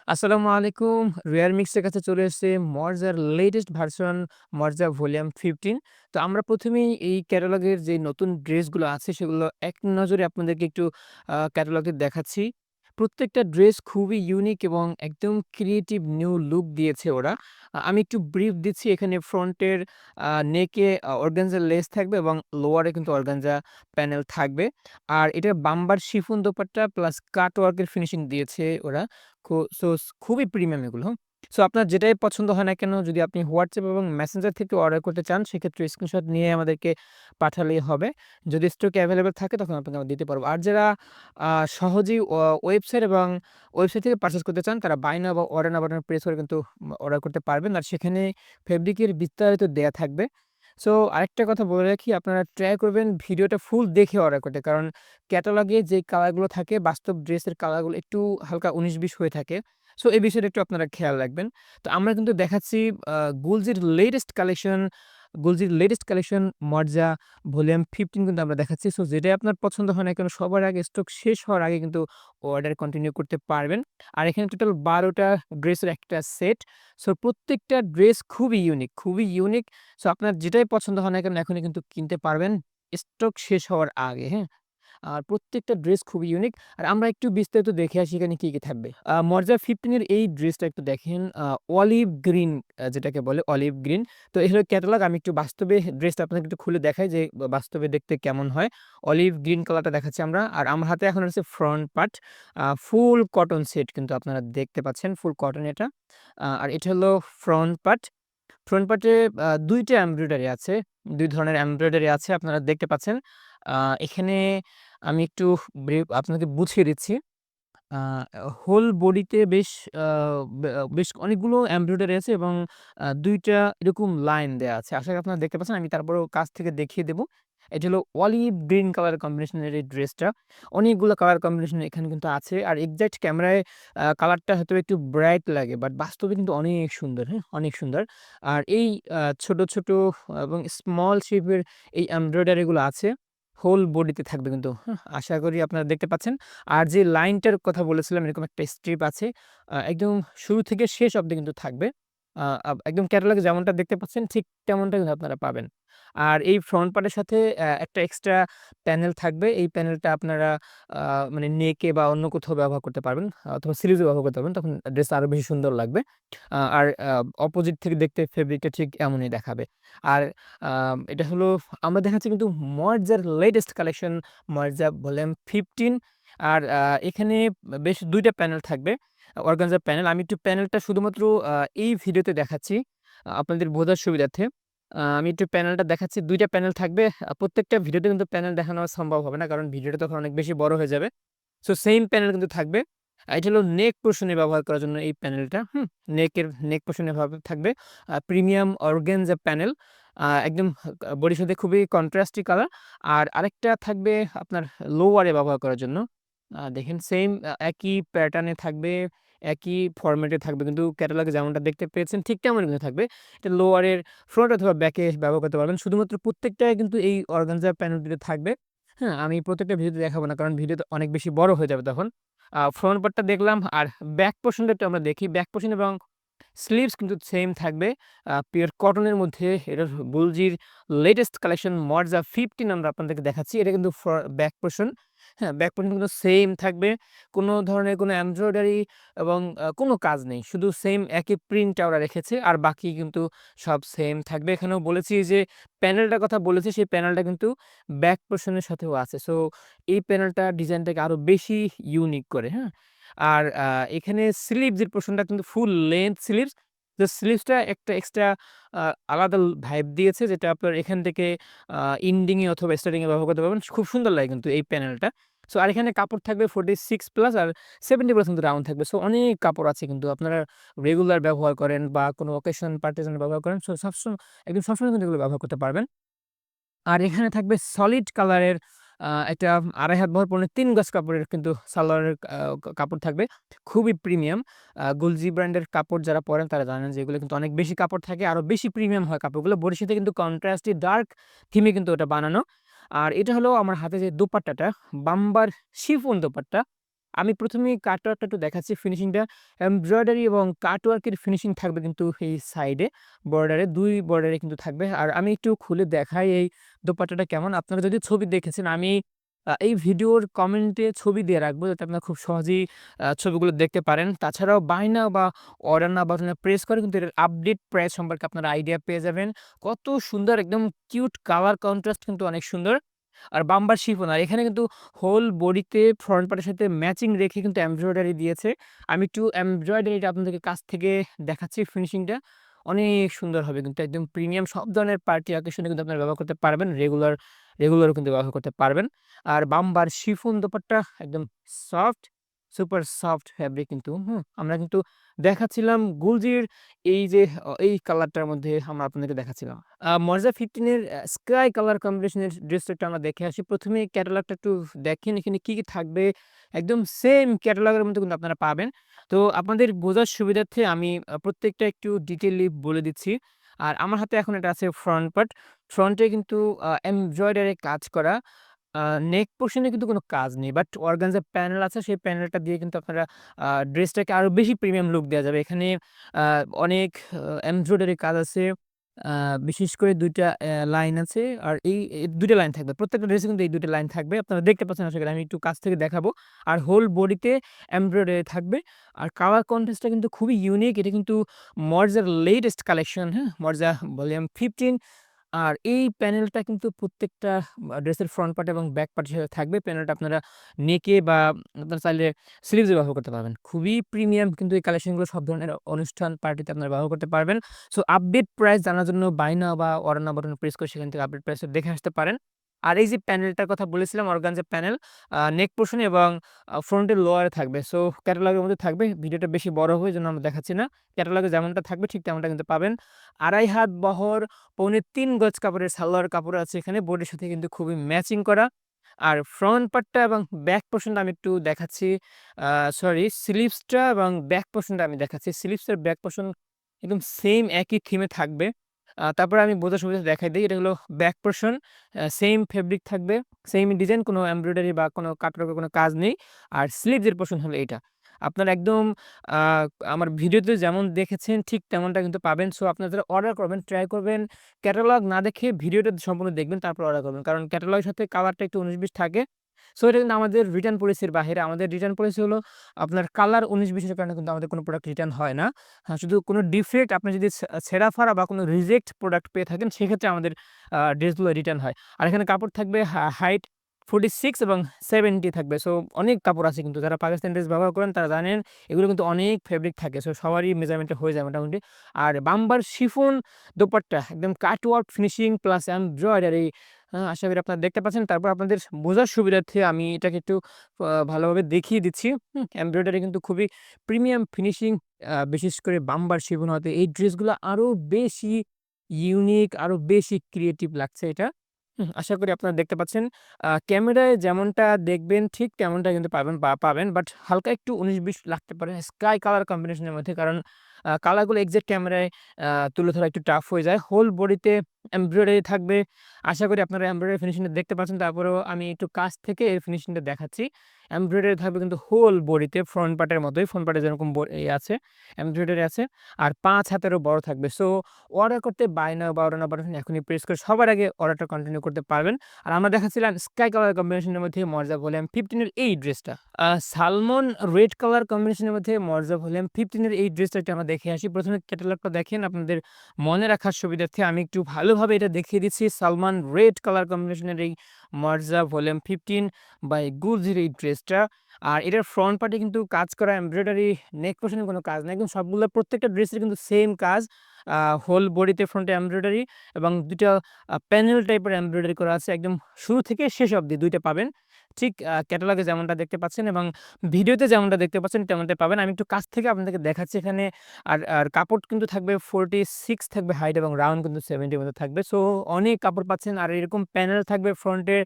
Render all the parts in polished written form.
আসসালামু আলাইকুম। রেয়ার মিক্সের কাছে চলে এসেছে মর্জার লেটেস্ট ভার্সন মর্জা ভলিউম 15। তো আমরা ১ম এই এই ক্যাটালগের যে নতুন ড্রেসগুলো আছে সেগুলো এক নজরে আপনাদেরকে একটু ক্যাটালগে দেখাচ্ছি। প্রত্যেকটা ড্রেস খুবই ইউনিক এবং একদম ক্রিয়েটিভ নিউ লুক দিয়েছে ওরা। আমি একটু ব্রিফ দিচ্ছি। এখানে ফ্রন্টের নেকে অর্গানজা লেস থাকবে এবং লোয়ারে কিন্তু অর্গানজা প্যানেল থাকবে। আর এটার বাম্বার শিফন দোপাট্টা প্লাস কাট ওয়ার্কের ফিনিশিং দিয়েছে ওরা। খুবই প্রিমিয়াম এগুলো, হুম? সো আপনার যেটাই পছন্দ হয় না কেন, যদি আপনি WhatsApp এবং Messenger থেকে অর্ডার করতে চান, সেক্ষেত্রে স্ক্রিনশট নিয়ে আমাদেরকে পাঠালেই হবে। যদি স্টকে এভেইলেবল থাকে তখন আপনাকে আমরা দিতে পারবো। আর যারা আ সহজেই ওয়েবসাইট এবং ওয়েবসাইট থেকে পারচেজ করতে চান, তারা বাই নাও বা অর্ডার নাও বাটনে প্রেস করে কিন্তু অর্ডার করতে পারবেন। আর সেখানে ফেব্রিকের বিস্তারিত দেয়া থাকবে। সো আরেকটা কথা বলে রাখি, আপনারা ট্রাই করবেন ভিডিওটা ফুল দেখে অর্ডার করতে। কারণ ক্যাটালগে যে কালারগুলো থাকে, বাস্তব ড্রেসের কালারগুলো একটু হালকা ১৯-২০ হয়ে থাকে। সো এই বিষয়টা একটু আপনারা খেয়াল রাখবেন। তো আমরা কিন্তু দেখাচ্ছি আ গুলজির লেটেস্ট কালেকশন, গুলজির লেটেস্ট কালেকশন মর্জা ভলিউম 15 কিন্তু আমরা দেখাচ্ছি। সো যেটাই আপনার পছন্দ হয় না কেন, সবার আগে স্টক শেষ হওয়ার আগে কিন্তু অর্ডার কন্টিনিউ করতে পারবেন। আর এখানে টোটাল ১২ টা ড্রেসের একটা সেট। সো প্রত্যেকটা ড্রেস খুবই ইউনিক, খুবই ইউনিক। সো আপনার যেটাই পছন্দ হয় না কেন, এখনই কিন্তু কিনতে পারবেন স্টক শেষ হওয়ার আগে, হ্যাঁ? আর প্রত্যেকটা ড্রেস খুবই ইউনিক। আর আমরা একটু বিস্তারিত দেখে আসি এখানে কি থাকবে। মর্জা 15 এর এই ড্রেসটা একটু দেখেন, অলিভ গ্রিন, যেটাকে বলে অলিভ গ্রিন। তো এই হলো ক্যাটালগ। আমি একটু বাস্তবে ড্রেসটা আপনাকে একটু খুলে দেখাই যে বাস্তবে দেখতে কেমন হয়। অলিভ গ্রিন কালারটা দেখাচ্ছি আমরা। আর আমার হাতে এখন আছে ফ্রন্ট পার্ট। ফুল কটন সেট কিন্তু আপনারা দেখতে পাচ্ছেন, ফুল কটন এটা। আর এটা হলো ফ্রন্ট পার্ট। ফ্রন্ট পার্টে ২ টা এমব্রয়ডারি আছে। ২ ধরনের এমব্রয়ডারি আছে আপনারা দেখতে পাচ্ছেন। আ এখানে আমি একটু আপনাকে বুঝিয়ে দিচ্ছি। আ হোল বডিতে বেশ আ বেশ অনেকগুলো এমব্রয়ডারি আছে এবং ২ টা এরকম লাইন দেয়া আছে। আশা করি আপনারা দেখতে পাচ্ছেন। আমি তারপরেও কাছ থেকে দেখিয়ে দেব। এটা হলো অলিভ গ্রিন কালার কম্বিনেশনের এই ড্রেসটা। অনেকগুলো কালার কম্বিনেশন এখানে কিন্তু আছে। আর এক্সাক্ট ক্যামেরায় কালারটা হয়তো একটু ব্রাইট লাগে। বাট বাস্তবে কিন্তু অনেক সুন্দর, হ্যাঁ? অনেক সুন্দর। আর এই ছোট, ছোট এবং স্মল শেপের এই এমব্রয়ডারি গুলো আছে। হোল বডিতে থাকবে কিন্তু, হ্যাঁ? আশা করি আপনারা দেখতে পাচ্ছেন। আর যে লাইনটার কথা বলেছিলাম, এরকম একটা স্ট্রিপ আছে। একদম শুরু থেকে শেষ অব্দি কিন্তু থাকবে। আ আব একদম ক্যাটালগে যেমনটা দেখতে পাচ্ছেন ঠিক তেমনটা কিন্তু আপনারা পাবেন। আর এই ফ্রন্ট পার্টের সাথে একটা এক্সট্রা প্যানেল থাকবে। এই প্যানেলটা আপনারা আ মানে নেকে বা অন্য কোথাও ব্যবহার করতে পারবেন, অথবা স্লিভস এ ব্যবহার করতে পারবেন। তখন ড্রেসটা আরো বেশি সুন্দর লাগবে। আর অপোজিট থেকে দেখতে ফেব্রিকটা ঠিক এমনই দেখাবে। আর এটা হলো আমরা দেখাচ্ছি কিন্তু মর্জার লেটেস্ট কালেকশন মর্জা ভলিউম 15। আর এখানে বেশ ২ টা প্যানেল থাকবে। Organza panel. আমি একটু প্যানেলটা শুধুমাত্র এই ভিডিওতে দেখাচ্ছি আপনাদের বোঝার সুবিধার্থে। আমি একটু প্যানেলটা দেখাচ্ছি। ২ টা প্যানেল থাকবে। প্রত্যেকটা ভিডিওতে কিন্তু প্যানেল দেখানো সম্ভব হবে না। কারণ ভিডিওটা তখন অনেক বেশি বড় হয়ে যাবে। সো সেইম প্যানেল কিন্তু থাকবে। এটা হলো নেক পোরশন এ ব্যবহার করার জন্য এই প্যানেলটা, হুম? নেক পোরশন এ ভাবে থাকবে। Premium organza panel. একদম বডির সাথে খুবই কন্ট্রাস্টি কালার। আর আরেকটা থাকবে আপনার লোয়ারে ব্যবহার করার জন্য। দেখেন সেইম একই প্যাটার্ন এ থাকবে, একই ফরমেটে থাকবে, কিন্তু ক্যাটালগে যেমনটা দেখতে পেয়েছেন ঠিক তেমনই কিন্তু থাকবে। এটা লোয়ারের ফ্রন্ট অথবা ব্যাকে ব্যবহার করতে পারবেন। শুধুমাত্র প্রত্যেকটাই কিন্তু এই অর্গানজা প্যানেল দিতে থাকবে। হ্যাঁ? আমি প্রত্যেকটা ভিডিওতে দেখাবো না, কারণ ভিডিওটা অনেক বেশি বড় হয়ে যাবে তখন। ফ্রন্ট পার্টটা দেখলাম। আর ব্যাক পোরশনটা একটু আমরা দেখি। ব্যাক পোরশন এবং স্লিভস কিন্তু সেম থাকবে। পিওর কটনের মধ্যে এটা বুলজির লেটেস্ট কালেকশন মর্জা 15 আমরা আপনাদেরকে দেখাচ্ছি। এটা কিন্তু ব্যাক পোরশন। হ্যাঁ? ব্যাক পোরশন কিন্তু সেম থাকবে। কোনো ধরনের কোনো এমব্রয়ডারি এবং কোনো কাজ নেই। শুধু সেম একই প্রিন্টটা ওরা রেখেছে। আর বাকি কিন্তু সব সেম থাকবে। এখানেও বলেছি যে প্যানেলটার কথা বলেছি, সেই প্যানেলটা কিন্তু ব্যাক পোরশন এর সাথেও আছে। সো এই প্যানেলটা ডিজাইনটাকে আরো বেশি ইউনিক করে, হ্যাঁ? আর এখানে স্লিভস এর পোরশনটা কিন্তু ফুল লেংথ স্লিভস। তো স্লিভসটা একটা এক্সট্রা আ আলাদা ভাইব দিয়েছে, যেটা আপনার এখান থেকে আ এন্ডিং এ অথবা স্টার্টিং এ ব্যবহার করতে পারবেন। খুব সুন্দর লাগে কিন্তু এই প্যানেলটা। সো আর এখানে কাপড় থাকবে 46 প্লাস আর 70% রাউন্ড থাকবে। সো অনেক কাপড় আছে কিন্তু আপনারা রেগুলার ব্যবহার করেন বা কোনো অকেশন পার্টিশন এ ব্যবহার করেন। সো একদম সবসময় কিন্তু এগুলো ব্যবহার করতে পারবেন। আর এখানে থাকবে সলিড কালারের একটা ২.৫ হাত বহর পণ্যের ৩ গজ কাপড়ের কিন্তু সালোয়ারের কাপড় থাকবে। খুবই প্রিমিয়াম। গুলজি ব্র্যান্ডের কাপড় যারা পরেন তারা জানেন যে এগুলো কিন্তু অনেক বেশি কাপড় থাকে। আরো বেশি প্রিমিয়াম হয় কাপড়গুলো। বডির সাথে কিন্তু কন্ট্রাস্টি ডার্ক থিমে কিন্তু ওটা বানানো। আর এটা হলো আমার হাতে যে দোপাট্টাটা, বাম্বার শিফন দোপাট্টা। আমি ১ম এই কাটওয়ার্কটা একটু দেখাচ্ছি ফিনিশিংটা। এমব্রয়ডারি এবং কাটওয়ার্কের ফিনিশিং থাকবে কিন্তু এই সাইডে বর্ডারে ২ বর্ডারে কিন্তু থাকবে। আর আমি একটু খুলে দেখাই এই দোপাট্টাটা কেমন। আপনারা যদি ছবি দেখেছেন আমি এই ভিডিওর কমেন্টে ছবি দিয়ে রাখবো যাতে আপনারা খুব সহজেই ছবিগুলো দেখতে পারেন। তাছাড়াও বায়না বা অর্ডার নাও বাটনে প্রেস করে কিন্তু এটার আপডেট প্রাইস সম্পর্কে আপনারা আইডিয়া পেয়ে যাবেন। কত সুন্দর একদম কিউট কালার কন্ট্রাস্ট কিন্তু অনেক সুন্দর। আর বাম্পার শিফন আর এখানে কিন্তু হোল বডিতে ফ্রন্ট পার্টের সাথে ম্যাচিং রেখে কিন্তু এমব্রয়ডারি দিয়েছে। আমি একটু এমব্রয়ডারিটা আপনাদেরকে কাছ থেকে দেখাচ্ছি ফিনিশিংটা। অনেক সুন্দর হবে কিন্তু একদম প্রিমিয়াম সব ধরনের পার্টি অকেশনে কিন্তু আপনারা ব্যবহার করতে পারবেন। রেগুলারও কিন্তু ব্যবহার করতে পারবেন। আর বাম্বার শিফন দোপাট্টা একদম সফট, সুপার সফট ফেব্রিক কিন্তু, আমরা কিন্তু দেখাচ্ছিলাম গুলজির এই যে এই কালারটার মধ্যে আমরা আপনাদেরকে দেখাচ্ছিলাম। মর্জা 15 এর স্কাই কালার কম্বিনেশনের ড্রেসটা একটু আমরা দেখে আসি। ১ম এ ক্যাটালগটা একটু দেখেন এখানে কি থাকবে। একদম সেম ক্যাটালগের মধ্যে কিন্তু আপনারা পাবেন। তো আপনাদের বোঝার সুবিধার্থে আমি প্রত্যেকটা একটু ডিটেইলি বলে দিচ্ছি। আর আমার হাতে এখন এটা আছে ফ্রন্ট পার্ট। ফ্রন্টে কিন্তু এমব্রয়ডারি কাজ করা। আ নেক পোরশন এ কিন্তু কোনো কাজ নেই। বাট অর্গানজা প্যানেল আছে সেই প্যানেলটা দিয়ে কিন্তু আপনারা ড্রেসটাকে আরো বেশি প্রিমিয়াম লুক দেয়া যাবে। এখানে আ অনেক এমব্রয়ডারি কাজ আছে। আ বিশেষ করে ২ টা লাইন আছে। আর এই ২ টা লাইন থাকবে। প্রত্যেকটা ড্রেসে কিন্তু এই ২ টা লাইন থাকবে। আপনারা দেখতে পাচ্ছেন আশা করি। আমি একটু কাছ থেকে দেখাবো। আর হোল বডিতে এমব্রয়ডারি থাকবে। আর কালার কন্ট্রাস্ট টা কিন্তু খুবই ইউনিক। এটা কিন্তু মর্জার লেটেস্ট কালেকশন, হ্যাঁ? মর্জা ভলিউম 15 আর এই প্যানেলটা কিন্তু প্রত্যেকটা ড্রেসের ফ্রন্ট পার্ট এবং ব্যাক পার্টের সাথে থাকবে। প্যানেলটা আপনারা নেকে বা আপনারা চাইলে স্লিভস এ ব্যবহার করতে পারবেন। খুবই প্রিমিয়াম কিন্তু এই কালেকশনগুলো সব ধরনের অনুষ্ঠান পার্টিতে আপনারা ব্যবহার করতে পারবেন। সো আপডেট প্রাইস জানার জন্য বাই নাও বা অর্ডার নাও বাটনে প্রেস করে সেখান থেকে আপডেট প্রাইসটা দেখে আসতে পারেন। আর এই যে প্যানেলটার কথা বলেছিলাম অর্গানজা প্যানেল নেক পোরশন এবং ফ্রন্টের লোয়ারে থাকবে। সো ক্যাটালগের মধ্যে থাকবে। ভিডিওটা বেশি বড় হবে এজন্য আমরা দেখাচ্ছি না। ক্যাটালগে যেমনটা থাকবে ঠিক তেমনটা কিন্তু পাবেন। ২.৫ হাত বহর পৌনে ৩ গজ কাপড়ের সালোয়ার কাপড় আছে এখানে। বডির সাথে কিন্তু খুবই ম্যাচিং করা। আর ফ্রন্ট পার্টটা এবং ব্যাক পোরশনটা আমি একটু দেখাচ্ছি। আ সরি স্লিভসটা এবং ব্যাক পোরশনটা আমি দেখাচ্ছি। স্লিভস এর ব্যাক পোরশন একদম সেম একই থিমে থাকবে। তারপরে আমি বোঝার সুবিধার্থে দেখাই দেই। এটা হলো ব্যাক পোরশন। সেইম ফেব্রিক থাকবে, সেইম ডিজাইন কোনো এমব্রয়ডারি বা কোনো কাটওয়ার্কের কোনো কাজ নেই। আর স্লিভস এর পোরশন হলো এইটা। আপনারা একদম আ আমার ভিডিওতে যেমন দেখেছেন ঠিক তেমনটা কিন্তু পাবেন। সো আপনারা যারা অর্ডার করবেন ট্রাই করবেন ক্যাটালগ না দেখে ভিডিওটা সম্পূর্ণ দেখবেন তারপর অর্ডার করবেন। কারণ ক্যাটালগের সাথে কালারটা একটু ১৯-২০ থাকে। সো এটা কিন্তু আমাদের রিটার্ন পলিসির বাহিরে। আমাদের রিটার্ন পলিসি হলো আপনার কালার ১৯-২০ এর কারণে কিন্তু আমাদের কোনো প্রোডাক্ট রিটার্ন হয় না। হ্যাঁ, শুধু কোনো ডিফেক্ট আপনি যদি ছেঁড়া-ফাড়া বা কোনো রিজেক্ট প্রোডাক্ট পেয়ে থাকেন সেক্ষেত্রে আমাদের ড্রেসগুলো রিটার্ন হয়। আর এখানে কাপড় থাকবে হাইট 46 এবং 70 থাকবে। সো অনেক কাপড় আছে কিন্তু যারা পাকিস্তানি ড্রেস ব্যবহার করেন তারা জানেন এগুলো কিন্তু অনেক ফেব্রিক থাকে। সো সবারই মেজারমেন্টে হয়ে যায় মোটামুটি। আর বাম্বার শিফন দোপাট্টা একদম কাটওয়ার্ক ফিনিশিং প্লাস এমব্রয়ডারি আশা করি আপনারা দেখতে পাচ্ছেন। তারপর আপনাদের বোঝার সুবিধার্থে আমি এটাকে একটু ভালোভাবে দেখিয়ে দিচ্ছি। এমব্রয়ডারি কিন্তু খুবই প্রিমিয়াম ফিনিশিং বিশেষ করে বাম্বার শিফন হওয়াতে এই ড্রেসগুলো আরো বেশি ইউনিক আরো বেশি ক্রিয়েটিভ লাগছে এটা। আশা করি আপনারা দেখতে পাচ্ছেন। ক্যামেরায় যেমনটা দেখবেন ঠিক তেমনটা কিন্তু পাবেন। বাট হালকা একটু ১৯-২০ লাগতে পারে স্কাই কালার কম্বিনেশনের মধ্যে। কারণ কালারগুলো এক্সাক্ট ক্যামেরায় তুলে ধরা একটু টাফ হয়ে যায়। হোল বডিতে এমব্রয়ডারি থাকবে। আশা করি আপনারা এমব্রয়ডারি ফিনিশিংটা দেখতে পাচ্ছেন। তারপরেও আমি একটু কাছ থেকে এর ফিনিশিংটা দেখাচ্ছি। এমব্রয়ডারি থাকবে কিন্তু হোল বডিতে ফ্রন্ট পার্টের মতোই। ফ্রন্ট পার্টে যেরকম আছে এমব্রয়ডারি আছে। আর ৫ হাতেরও বড় থাকবে। সো অর্ডার করতে বাই নাও বা অর্ডার নাও বাটন এখনই প্রেস করে সবার আগে অর্ডারটা কন্টিনিউ করতে পারবেন। আর আমরা দেখাচ্ছিলাম স্কাই কালার কম্বিনেশনের মধ্যে মর্জা ভলিউম 15 এর এই ড্রেসটা। সালমন রেড কালার কম্বিনেশনের মধ্যে মর্জা ভলিউম 15 এর এই ড্রেসটা একটু আমরা দেখে আসি। ১ম এ ক্যাটালগটা দেখেন আপনাদের মনে রাখার সুবিধার্থে আমি একটু ভালোভাবে এটা দেখিয়ে দিচ্ছি। সালমান রেড কালার কম্বিনেশনের এই মর্জা ভলিউম 15 বাই গুলজির এই ড্রেসটা। আর এটার ফ্রন্ট পার্টে কিন্তু কাজ করা এমব্রয়ডারি নেক পোরশনে কোনো কাজ নাই। একদম সবগুলা প্রত্যেকটা ড্রেসের কিন্তু সেম কাজ। হোল বডিতে ফ্রন্টে এমব্রয়ডারি এবং ২ টা প্যানেল টাইপের এমব্রয়ডারি করা আছে। একদম শুরু থেকে শেষ অবধি ২ টা পাবেন। ঠিক ক্যাটালগে যেমনটা দেখতে পাচ্ছেন এবং ভিডিওতে যেমনটা দেখতে পাচ্ছেন তেমনটাই পাবেন। আমি একটু কাছ থেকে আপনাদেরকে দেখাচ্ছি এখানে। আর কাপড় কিন্তু থাকবে 46 থাকবে হাইট এবং রাউন্ড কিন্তু 70 এর মধ্যে থাকবে। সো অনেক কাপড় পাচ্ছেন। আর এরকম প্যানেল থাকবে ফ্রন্টে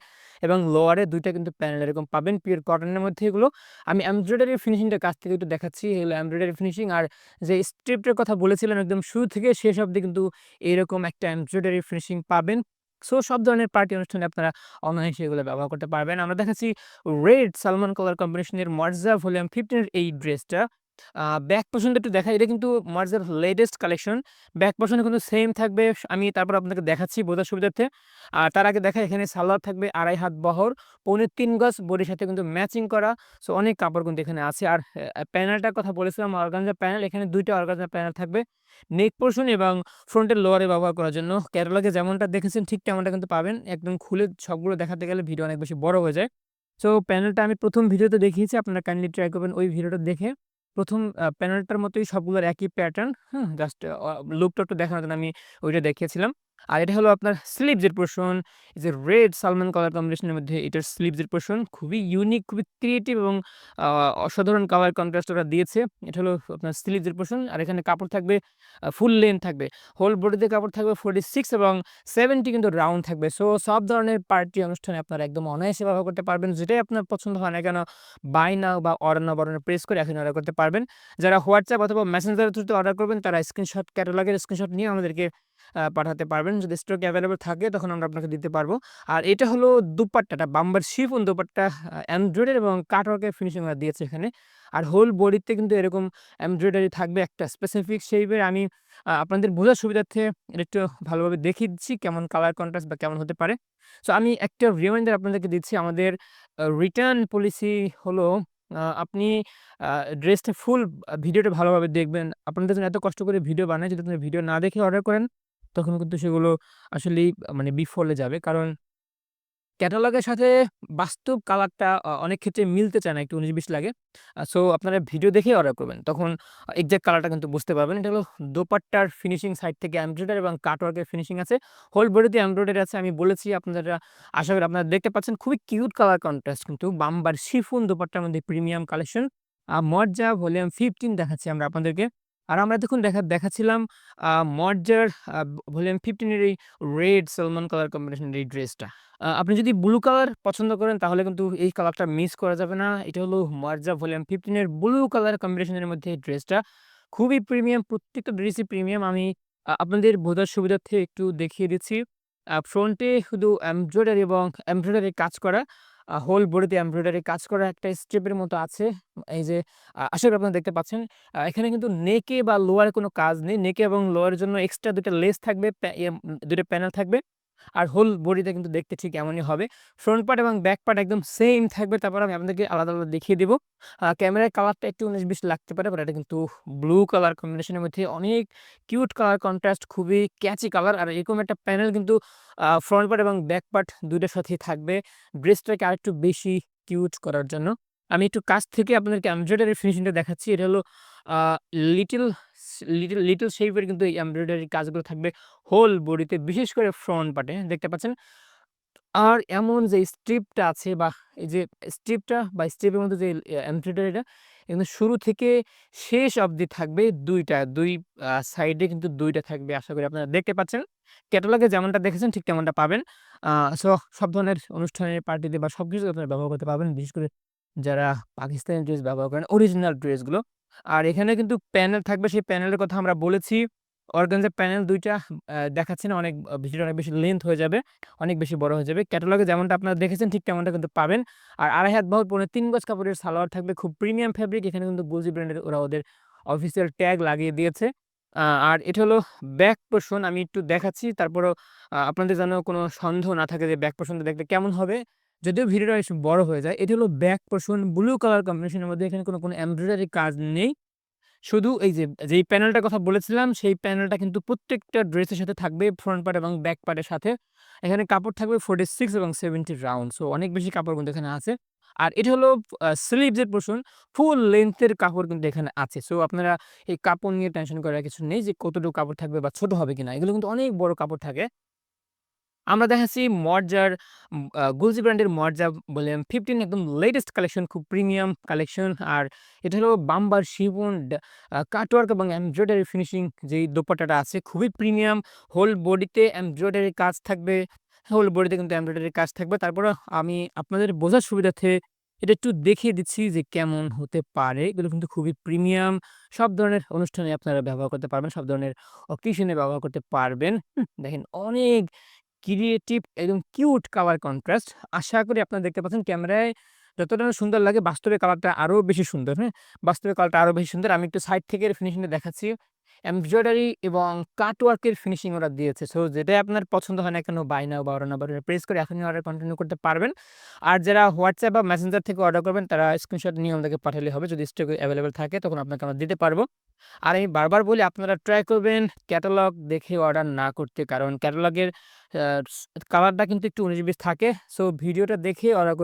এবং লোয়ারে ২ টা কিন্তু প্যানেল এরকম পাবেন। পিওর কটনের মধ্যে এগুলো। আমি এমব্রয়ডারি ফিনিশিংটা কাছ থেকে একটু দেখাচ্ছি। এগুলো এমব্রয়ডারি ফিনিশিং আর যে স্ট্রিপটার কথা বলেছিলাম একদম শুরু থেকে শেষ অবধি কিন্তু এরকম একটা এমব্রয়ডারি ফিনিশিং পাবেন। সো সব ধরনের পার্টি অনুষ্ঠানে আপনারা অনায়াসে এগুলো ব্যবহার করতে পারবেন। আমরা দেখাচ্ছি রেড সালমান কালার কম্বিনেশনের মর্জা ভলিউম 15 এর এই ড্রেসটা। ব্যাক পোরশনটা একটু দেখাই। এটা কিন্তু মার্জার লেটেস্ট কালেকশন। ব্যাক পোরশনে কিন্তু সেম থাকবে। আমি তারপর আপনাকে দেখাচ্ছি বোঝার সুবিধার্থে। তার আগে দেখাই এখানে সালোয়ার থাকবে ২.৫ হাত বহর, পৌনে ৩ গজ বডির সাথে কিন্তু ম্যাচিং করা। সো অনেক কাপড় কিন্তু এখানে আছে। আর প্যানেলটার কথা বলেছিলাম অর্গানজা প্যানেল। এখানে ২ টা অর্গানজা প্যানেল থাকবে। নেক পোরশন এবং ফ্রন্টের লোয়ারে ব্যবহার করার জন্য। ক্যাটালগে যেমনটা দেখেছেন ঠিক তেমনটা কিন্তু পাবেন। একদম খুলে সবগুলো দেখাতে গেলে ভিডিও অনেক বেশি বড় হয়ে যায়। সো প্যানেলটা আমি ১ম ভিডিওতে দেখিয়েছি। আপনারা কাইন্ডলি ট্রাই করবেন ওই ভিডিওটা দেখে। ১ম প্যানেলটার মতোই সবগুলোর একই প্যাটার্ন। হুম? জাস্ট লুকটা একটু দেখানোর জন্য আমি ওইটা দেখিয়েছিলাম। আর এটা হলো আপনার স্লিভস এর পোরশন। এই যে রেড সালমান কালার কম্বিনেশনের মধ্যে এটার স্লিভস এর পোরশন খুবই ইউনিক, খুবই ক্রিয়েটিভ এবং আ অসাধারণ কালার কন্ট্রাস্ট ওরা দিয়েছে। এটা হলো আপনার স্লিভস এর পোরশন। আর এখানে কাপড় থাকবে ফুল লেন্থ থাকবে। হোল বডিতে কাপড় থাকবে 46 এবং 70 কিন্তু রাউন্ড থাকবে। সো সব ধরনের পার্টি অনুষ্ঠানে আপনারা একদম অনায়াসে ব্যবহার করতে পারবেন। যেটাই আপনার পছন্দ হয় না কেন বাই নাও বা অর্ডার নাও বাটনে প্রেস করে এখনই অর্ডার করতে পারবেন। যারা WhatsApp অথবা মেসেঞ্জার এর থ্রুতে অর্ডার করবেন তারা ক্যাটালগের স্ক্রিনশট নিয়ে আমাদেরকে পাঠাতে পারবেন। যদি স্টক এভেইলেবল থাকে তখন আমরা আপনাকে দিতে পারবো। আর এটা হলো দুপাট্টাটা বাম্বার শিফন দুপাট্টা এমব্রয়ডারি এবং কাটওয়ার্কের ফিনিশিং ওরা দিয়েছে এখানে। আর হোল বডিতে কিন্তু এরকম এমব্রয়ডারি থাকবে একটা স্পেসিফিক শেইপের। আমি আপনাদের বোঝার সুবিধার্থে এটা একটু ভালোভাবে দেখিয়ে দিচ্ছি কেমন কালার কন্ট্রাস্ট বা কেমন হতে পারে। সো আমি একটা রিমাইন্ডার আপনাদেরকে দিচ্ছি আমাদের রিটার্ন পলিসি হলো আপনি আ ড্রেসটা ফুল ভিডিওটা ভালোভাবে দেখবেন। আপনাদের জন্য এত কষ্ট করে ভিডিও বানাই যদি আপনি ভিডিও না দেখে অর্ডার করেন, তখন কিন্তু সেগুলো আসলেই মানে বিফলে যাবে। কারণ ক্যাটালগের সাথে বাস্তব কালারটা অনেক ক্ষেত্রে মিলতে চায় না, একটু ১৯-২০ লাগে। সো আপনারা ভিডিও দেখেই অর্ডার করবেন। তখন এক্সাক্ট কালারটা কিন্তু বুঝতে পারবেন। এটা হলো দোপাট্টার ফিনিশিং সাইড থেকে এমব্রয়ডারি এবং কাটওয়ার্কের ফিনিশিং আছে। হোল বডিতে এমব্রয়ডারি আছে। আমি বলেছি আপনারা আশা করি আপনারা দেখতে পাচ্ছেন। খুবই কিউট কালার কন্ট্রাস্ট কিন্তু বাম্বার শিফন দোপাট্টার মধ্যে প্রিমিয়াম কালেকশন। মর্জা ভলিউম 15 দেখাচ্ছি আমরা আপনাদেরকে। আর আমরা এতক্ষণ দেখাচ্ছিলাম আ মর্জার আ ভলিউম 15 এর এই রেড সালমান কালার কম্বিনেশনের এই ড্রেসটা। আপনি যদি ব্লু কালার পছন্দ করেন তাহলে কিন্তু এই কালারটা মিস করা যাবে না। এটা হলো মার্জা ভলিউম 15 এর ব্লু কালার কম্বিনেশনের মধ্যে এই ড্রেসটা। খুবই প্রিমিয়াম, প্রত্যেকটা ড্রেসই প্রিমিয়াম। আমি আপনাদের বোঝার সুবিধার্থে একটু দেখিয়ে দিচ্ছি। ফ্রন্টে শুধু এমব্রয়ডারি কাজ করা। হোল বডিতে এমব্রয়ডারি কাজ করা একটা স্ট্রিপের মতো আছে। এই যে আশা করি আপনারা দেখতে পাচ্ছেন। এখানে কিন্তু নেকে বা লোয়ারে কোনো কাজ নেই। নেকে এবং লোয়ারের জন্য এক্সট্রা ২ টা লেস থাকবে, ২ টা প্যানেল থাকবে। আর হোল বডিটা কিন্তু দেখতে ঠিক এমনই হবে। ফ্রন্ট পার্ট এবং ব্যাক পার্ট একদম সেইম থাকবে। তারপর আমি আপনাদেরকে আলাদা, আলাদা দেখিয়ে দিব। ক্যামেরায় কালারটা একটু ১৯-২০ লাগতে পারে। বাট এটা কিন্তু ব্লু কালার কম্বিনেশনের মধ্যে অনেক কিউট কালার কন্ট্রাস্ট, খুবই ক্যাচি কালার। আর এরকম একটা প্যানেল কিন্তু ফ্রন্ট পার্ট এবং ব্যাক পার্ট ২ টার সাথেই থাকবে। ড্রেসটাকে আরেকটু বেশি কিউট করার জন্য। আমি একটু কাছ থেকে আপনাদেরকে এমব্রয়ডারি ফিনিশিংটা দেখাচ্ছি। এটা হলো আ লিটল লিটল শেইপের কিন্তু এই এমব্রয়ডারি কাজগুলো থাকবে হোল বডিতে, বিশেষ করে ফ্রন্ট পার্টে দেখতে পাচ্ছেন। আর এমন যে স্ট্রিপটা আছে বা এই যে স্ট্রিপটা বা স্ট্রিপের মধ্যে যে এমব্রয়ডারিটা কিন্তু শুরু থেকে শেষ অবধি থাকবে ২ টা। ২ সাইডে কিন্তু ২ টা থাকবে। আশা করি আপনারা দেখতে পাচ্ছেন। ক্যাটালগে যেমনটা দেখেছেন ঠিক তেমনটা পাবেন। আ সো সব ধরনের অনুষ্ঠানে, পার্টিতে বা সবকিছুতে আপনারা ব্যবহার করতে পারবেন। বিশেষ করে যারা পাকিস্তানি ড্রেস ব্যবহার করেন, অরিজিনাল ড্রেসগুলো। আর এখানে কিন্তু প্যানেল থাকবে, সেই প্যানেলের কথা আমরা বলেছি। অর্গানজা প্যানেল ২ টা দেখাচ্ছি না, অনেক ভিডিওটা অনেক বেশি লেন্থ হয়ে যাবে। অনেক বেশি বড় হয়ে যাবে। ক্যাটালগে যেমনটা আপনারা দেখেছেন ঠিক তেমনটা কিন্তু পাবেন। আর ২.৫ হাত বহর পৌনে ৩ গজ কাপড়ের সালোয়ার থাকবে। খুব প্রিমিয়াম ফেব্রিক। এখানে কিন্তু গুলজি ব্র্যান্ডের ওরা ওদের অফিসিয়াল ট্যাগ লাগিয়ে দিয়েছে। আর এটা হলো ব্যাক পোরশন। আমি একটু দেখাচ্ছি। তারপরেও আপনাদের যেন কোনো সন্দেহ না থাকে যে ব্যাক পোরশনটা দেখতে কেমন হবে। যদিও ভিডিওটা একটু বড় হয়ে যায়। এটি হলো ব্যাক পোরশন ব্লু কালার কম্বিনেশনের মধ্যে। এখানে কোনো এমব্রয়ডারি কাজ নেই। শুধু এই যে যেই প্যানেলটার কথা বলেছিলাম, সেই প্যানেলটা কিন্তু প্রত্যেকটা ড্রেসের সাথে থাকবে ফ্রন্ট পার্ট এবং ব্যাক পার্টের সাথে। এখানে কাপড় থাকবে 46 এবং 70 রাউন্ড। সো অনেক বেশি কাপড় কিন্তু এখানে আছে। আর এটা হলো স্লিভস এর পোরশন। ফুল লেংথ এর কাপড় কিন্তু এখানে আছে। সো আপনারা এই কাপড় নিয়ে টেনশন করার কিছু নেই যে কতটুকু কাপড় থাকবে বা ছোট হবে কিনা। এগুলো কিন্তু অনেক বড় কাপড় থাকে। আমরা দেখাচ্ছি মর্জার গুলজি ব্র্যান্ডের মর্জা বললেন 15 একদম লেটেস্ট কালেকশন, খুব প্রিমিয়াম কালেকশন। আর এটা হলো বাম্বার শিফন কাটওয়ার্ক এবং এমব্রয়ডারি ফিনিশিং যেই দোপাট্টাটা আছে খুবই প্রিমিয়াম। হোল বডিতে এমব্রয়ডারি কাজ থাকবে। হোল বডিতে কিন্তু এমব্রয়ডারি কাজ থাকবে। তারপরেও আমি আপনাদের বোঝার সুবিধার্থে এটা একটু দেখিয়ে দিচ্ছি যে কেমন হতে পারে। এগুলো কিন্তু খুবই প্রিমিয়াম। সব ধরনের অনুষ্ঠানে আপনারা ব্যবহার করতে পারবেন। সব ধরনের অকেশনে ব্যবহার করতে পারবেন। দেখেন অনেক ক্রিয়েটিভ একদম কিউট কালার কন্ট্রাস্ট। আশা করি আপনারা দেখতে পাচ্ছেন ক্যামেরায় যতটা না সুন্দর লাগে বাস্তবে কালারটা আরো বেশি সুন্দর, হ্যাঁ? বাস্তবে কালারটা আরো বেশি সুন্দর। আমি একটু সাইড থেকে ফিনিশিংটা দেখাচ্ছি। এমব্রয়ডারি এবং কাট ওয়ার্কের ফিনিশিং ওরা দিয়েছে। সো যেটাই আপনার পছন্দ হয় না কেন বাই নাও বা অর্ডার নাও বাটনে প্রেস করে এখনই অর্ডার কন্টিনিউ করতে পারবেন। আর যারা WhatsApp বা মেসেঞ্জার থেকে অর্ডার করবেন তারা স্ক্রিনশট নিয়ে আমাদেরকে পাঠালে হবে। যদি স্টক এভেইলেবল থাকে তখন আপনাকে আমরা দিতে পারব। আর আমি বারবার বলি আপনারা ট্রাই করবেন ক্যাটালগ দেখে অর্ডার না করতে। কারণ ক্যাটালগের আ স কালারটা কিন্তু একটু ১৯-২০ থাকে। সো ভিডিওটা দেখে অর্ডার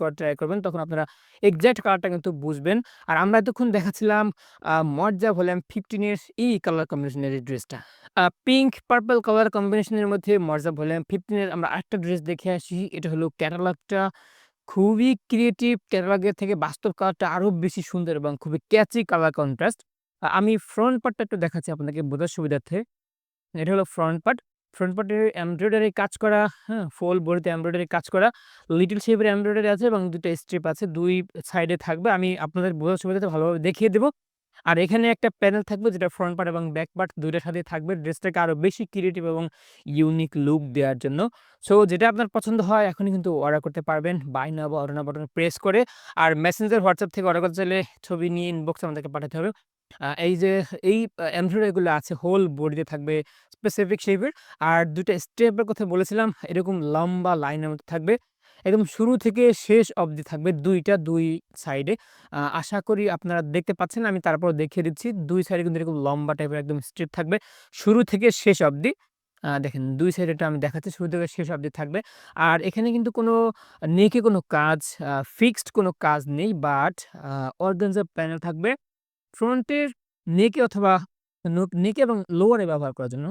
করার ট্রাই করবেন। তখন আপনারা এক্সাক্ট কালারটা কিন্তু বুঝবেন। আর আমরা এতক্ষণ দেখাচ্ছিলাম মজ্জা ভলিউম 15 এর এই কালার কম্বিনেশনের এই ড্রেসটা। পিঙ্ক পার্পল কালার কম্বিনেশনের মধ্যে মজ্জা ভলিউম 15 এর আমরা আরেকটা ড্রেস দেখে আসি। এটা হলো ক্যাটালগটা খুবই ক্রিয়েটিভ। ক্যাটালগের থেকে বাস্তব কালারটা আরো বেশি সুন্দর এবং খুবই ক্যাচি কালার কন্ট্রাস্ট। আমি ফ্রন্ট পার্টটা একটু দেখাচ্ছি আপনাকে বোঝার সুবিধার্থে। এটা হলো ফ্রন্ট পার্ট। ফ্রন্ট পার্টে এমব্রয়ডারি কাজ করা, হ্যাঁ? ফুল বডিতে এমব্রয়ডারি কাজ করা। লিটল শেপের এমব্রয়ডারি আছে এবং ২ টা স্ট্রিপ আছে। ২ সাইডে থাকবে। আমি আপনাদের বোঝার সুবিধার্থে ভালোভাবে দেখিয়ে দেব। আর এখানে একটা প্যানেল থাকবে যেটা ফ্রন্ট পার্ট এবং ব্যাক পার্ট ২ টার সাথেই থাকবে। ড্রেসটাকে আরো বেশি ক্রিয়েটিভ এবং ইউনিক লুক দেওয়ার জন্য। সো যেটা আপনার পছন্দ হয় এখনই কিন্তু অর্ডার করতে পারবেন। বাই নাও বা অর্ডার নাও বাটনে প্রেস করে। আর মেসেঞ্জার, WhatsApp থেকে অর্ডার করতে চাইলে ছবি নিয়ে ইনবক্সে আমাদেরকে পাঠাতে হবে। এই যে এই এমব্রয়ডারি গুলো আছে হোল বডিতে থাকবে স্পেসিফিক শেপের। আর ২ টা স্টেপের কথা বলেছিলাম এরকম লম্বা লাইনের মতো থাকবে। একদম শুরু থেকে শেষ অবধি থাকবে ২ সাইডে। আশা করি আপনারা দেখতে পাচ্ছেন। আমি তারপরেও দেখিয়ে দিচ্ছি। ২ সাইডে কিন্তু এরকম লম্বা টাইপের একদম স্ট্রিপ থাকবে। শুরু থেকে শেষ অবধি। দেখেন ২ সাইডেরটা আমি দেখাচ্ছি। শুরু থেকে শেষ অবধি থাকবে। আর এখানে কিন্তু কোনো নেকে কোনো কাজ ফিক্সড কোনো কাজ নেই। বাট অর্গানজা প্যানেল থাকবে। ফ্রন্টের নেকে অথবা নেকে এবং লোয়ারে ব্যবহার করার জন্য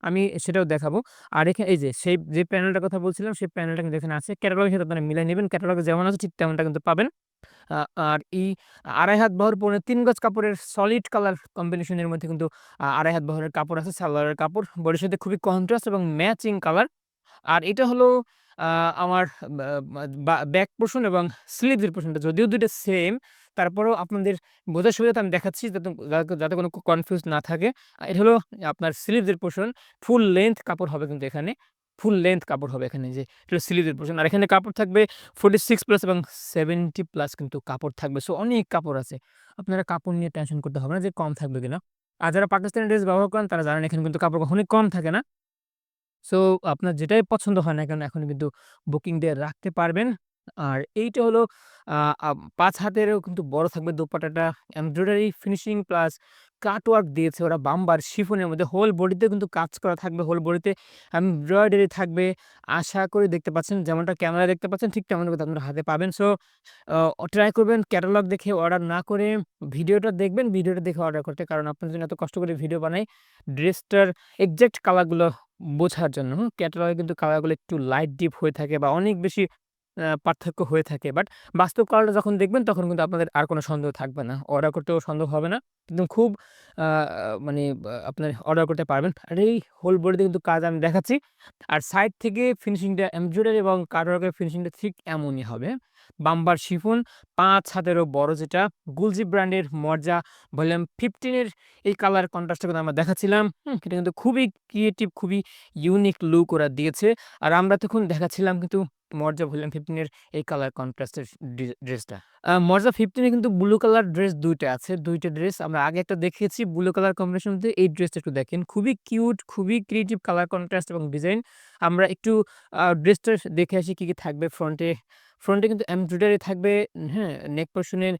আমি সেটাও দেখাবো। আর এই যে সেই যে প্যানেলটার কথা বলছিলাম সেই প্যানেলটা কিন্তু এখানে আছে। ক্যাটালগের সাথে আপনারা মিলায় নিবেন। ক্যাটালগে যেমন আছে ঠিক তেমনটা কিন্তু পাবেন। আ আর ২.৫ হাত বহর পৌনে ৩ গজ কাপড়ের সলিড কালার কম্বিনেশনের মধ্যে কিন্তু ২.৫ হাত বহরের কাপড় আছে। সালোয়ারের কাপড়। বডির সাথে খুবই কন্ট্রাস্ট এবং ম্যাচিং কালার। আর এটা হলো আ আমার বা বা ব্যাক পোরশন এবং স্লিভস এর পোরশনটা যদিও ২ টা সেম, তারপরেও আপনাদের বোঝার সুবিধার্থে আমি দেখাচ্ছি যাতে কোনো কনফিউজ না থাকে। এটা হলো আপনার স্লিভস এর পোরশন। ফুল লেংথ কাপড় হবে কিন্তু এখানে। ফুল লেংথ কাপড় হবে এখানে যে এটা হলো স্লিভস এর পোরশন। আর এখানে কাপড় থাকবে 46 প্লাস এবং 70 প্লাস কিন্তু কাপড় থাকবে। সো অনেক কাপড় আছে। আপনারা কাপড় নিয়ে টেনশন করতে হবে না যে কম থাকবে কিনা। আর যারা পাকিস্তানি ড্রেস ব্যবহার করেন তারা জানেন এখানে কিন্তু কাপড় কখনোই কম থাকে না। সো আপনার যেটাই পছন্দ হয় না কেন এখন কিন্তু বুকিং দিয়ে রাখতে পারবেন। আর এইটা হলো আ আম ৫ হাতেরও কিন্তু বড় থাকবে দোপাট্টাটা। এমব্রয়ডারি ফিনিশিং প্লাস কাট ওয়ার্ক দিয়েছে ওরা বাম্বার শিফনের মধ্যে। হোল বডিতে কিন্তু কাজ করা থাকবে। হোল বডিতে এমব্রয়ডারি থাকবে। আশা করি দেখতে পাচ্ছেন যেমনটা ক্যামেরায় দেখতে পাচ্ছেন ঠিক তেমনটা কিন্তু আপনারা হাতে পাবেন। সো ট্রাই করবেন ক্যাটালগ দেখে অর্ডার না করে ভিডিওটা দেখবেন। ভিডিওটা দেখে অর্ডার করতে। কারণ আপনার জন্য এত কষ্ট করে ভিডিও বানাই ড্রেসটার এক্সাক্ট কালারগুলো বোঝার জন্য। ক্যাটালগে কিন্তু কালারগুলো একটু লাইট ডিপ হয়ে থাকে বা অনেক বেশি পার্থক্য হয়ে থাকে। বাট বাস্তব কালারটা যখন দেখবেন তখন কিন্তু আপনাদের আর কোনো সন্দেহ থাকবে না। অর্ডার করতেও সন্দেহ হবে না। কিন্তু খুব আ মানে আপনার অর্ডার করতে পারবেন। আর এই হোল বডিতে কিন্তু কাজ আমি দেখাচ্ছি। আর সাইড থেকে ফিনিশিংটা এমব্রয়ডারি এবং কাটওয়ার্কের ফিনিশিংটা ঠিক এমনই হবে। বাম্বার শিফন ৫ হাতেরও বড় যেটা গুলজি ব্র্যান্ডের মর্জা ভলিউম 15 এর এই কালার কন্ট্রাস্টটা কিন্তু আমরা দেখাচ্ছিলাম। এটা কিন্তু খুবই ক্রিয়েটিভ, খুবই ইউনিক লুক ওরা দিয়েছে। আর আমরা তখন দেখাচ্ছিলাম কিন্তু মর্জা ভলিউম 15 এর এই কালার কন্ট্রাস্টের ড্রেসটা। মর্জা 15 এ কিন্তু ব্লু কালার ড্রেস ২ টা আছে। ২ টা ড্রেস আমরা আগে একটা দেখিয়েছি ব্লু কালার কম্বিনেশন মধ্যে এই ড্রেসটা একটু দেখেন। খুবই কিউট, খুবই ক্রিয়েটিভ কালার কন্ট্রাস্ট এবং ডিজাইন। আমরা একটু ড্রেসটা দেখে আসি কি থাকবে ফ্রন্টে। ফ্রন্টে কিন্তু এমব্রয়ডারি থাকবে, হ্যাঁ? নেক পোরশনের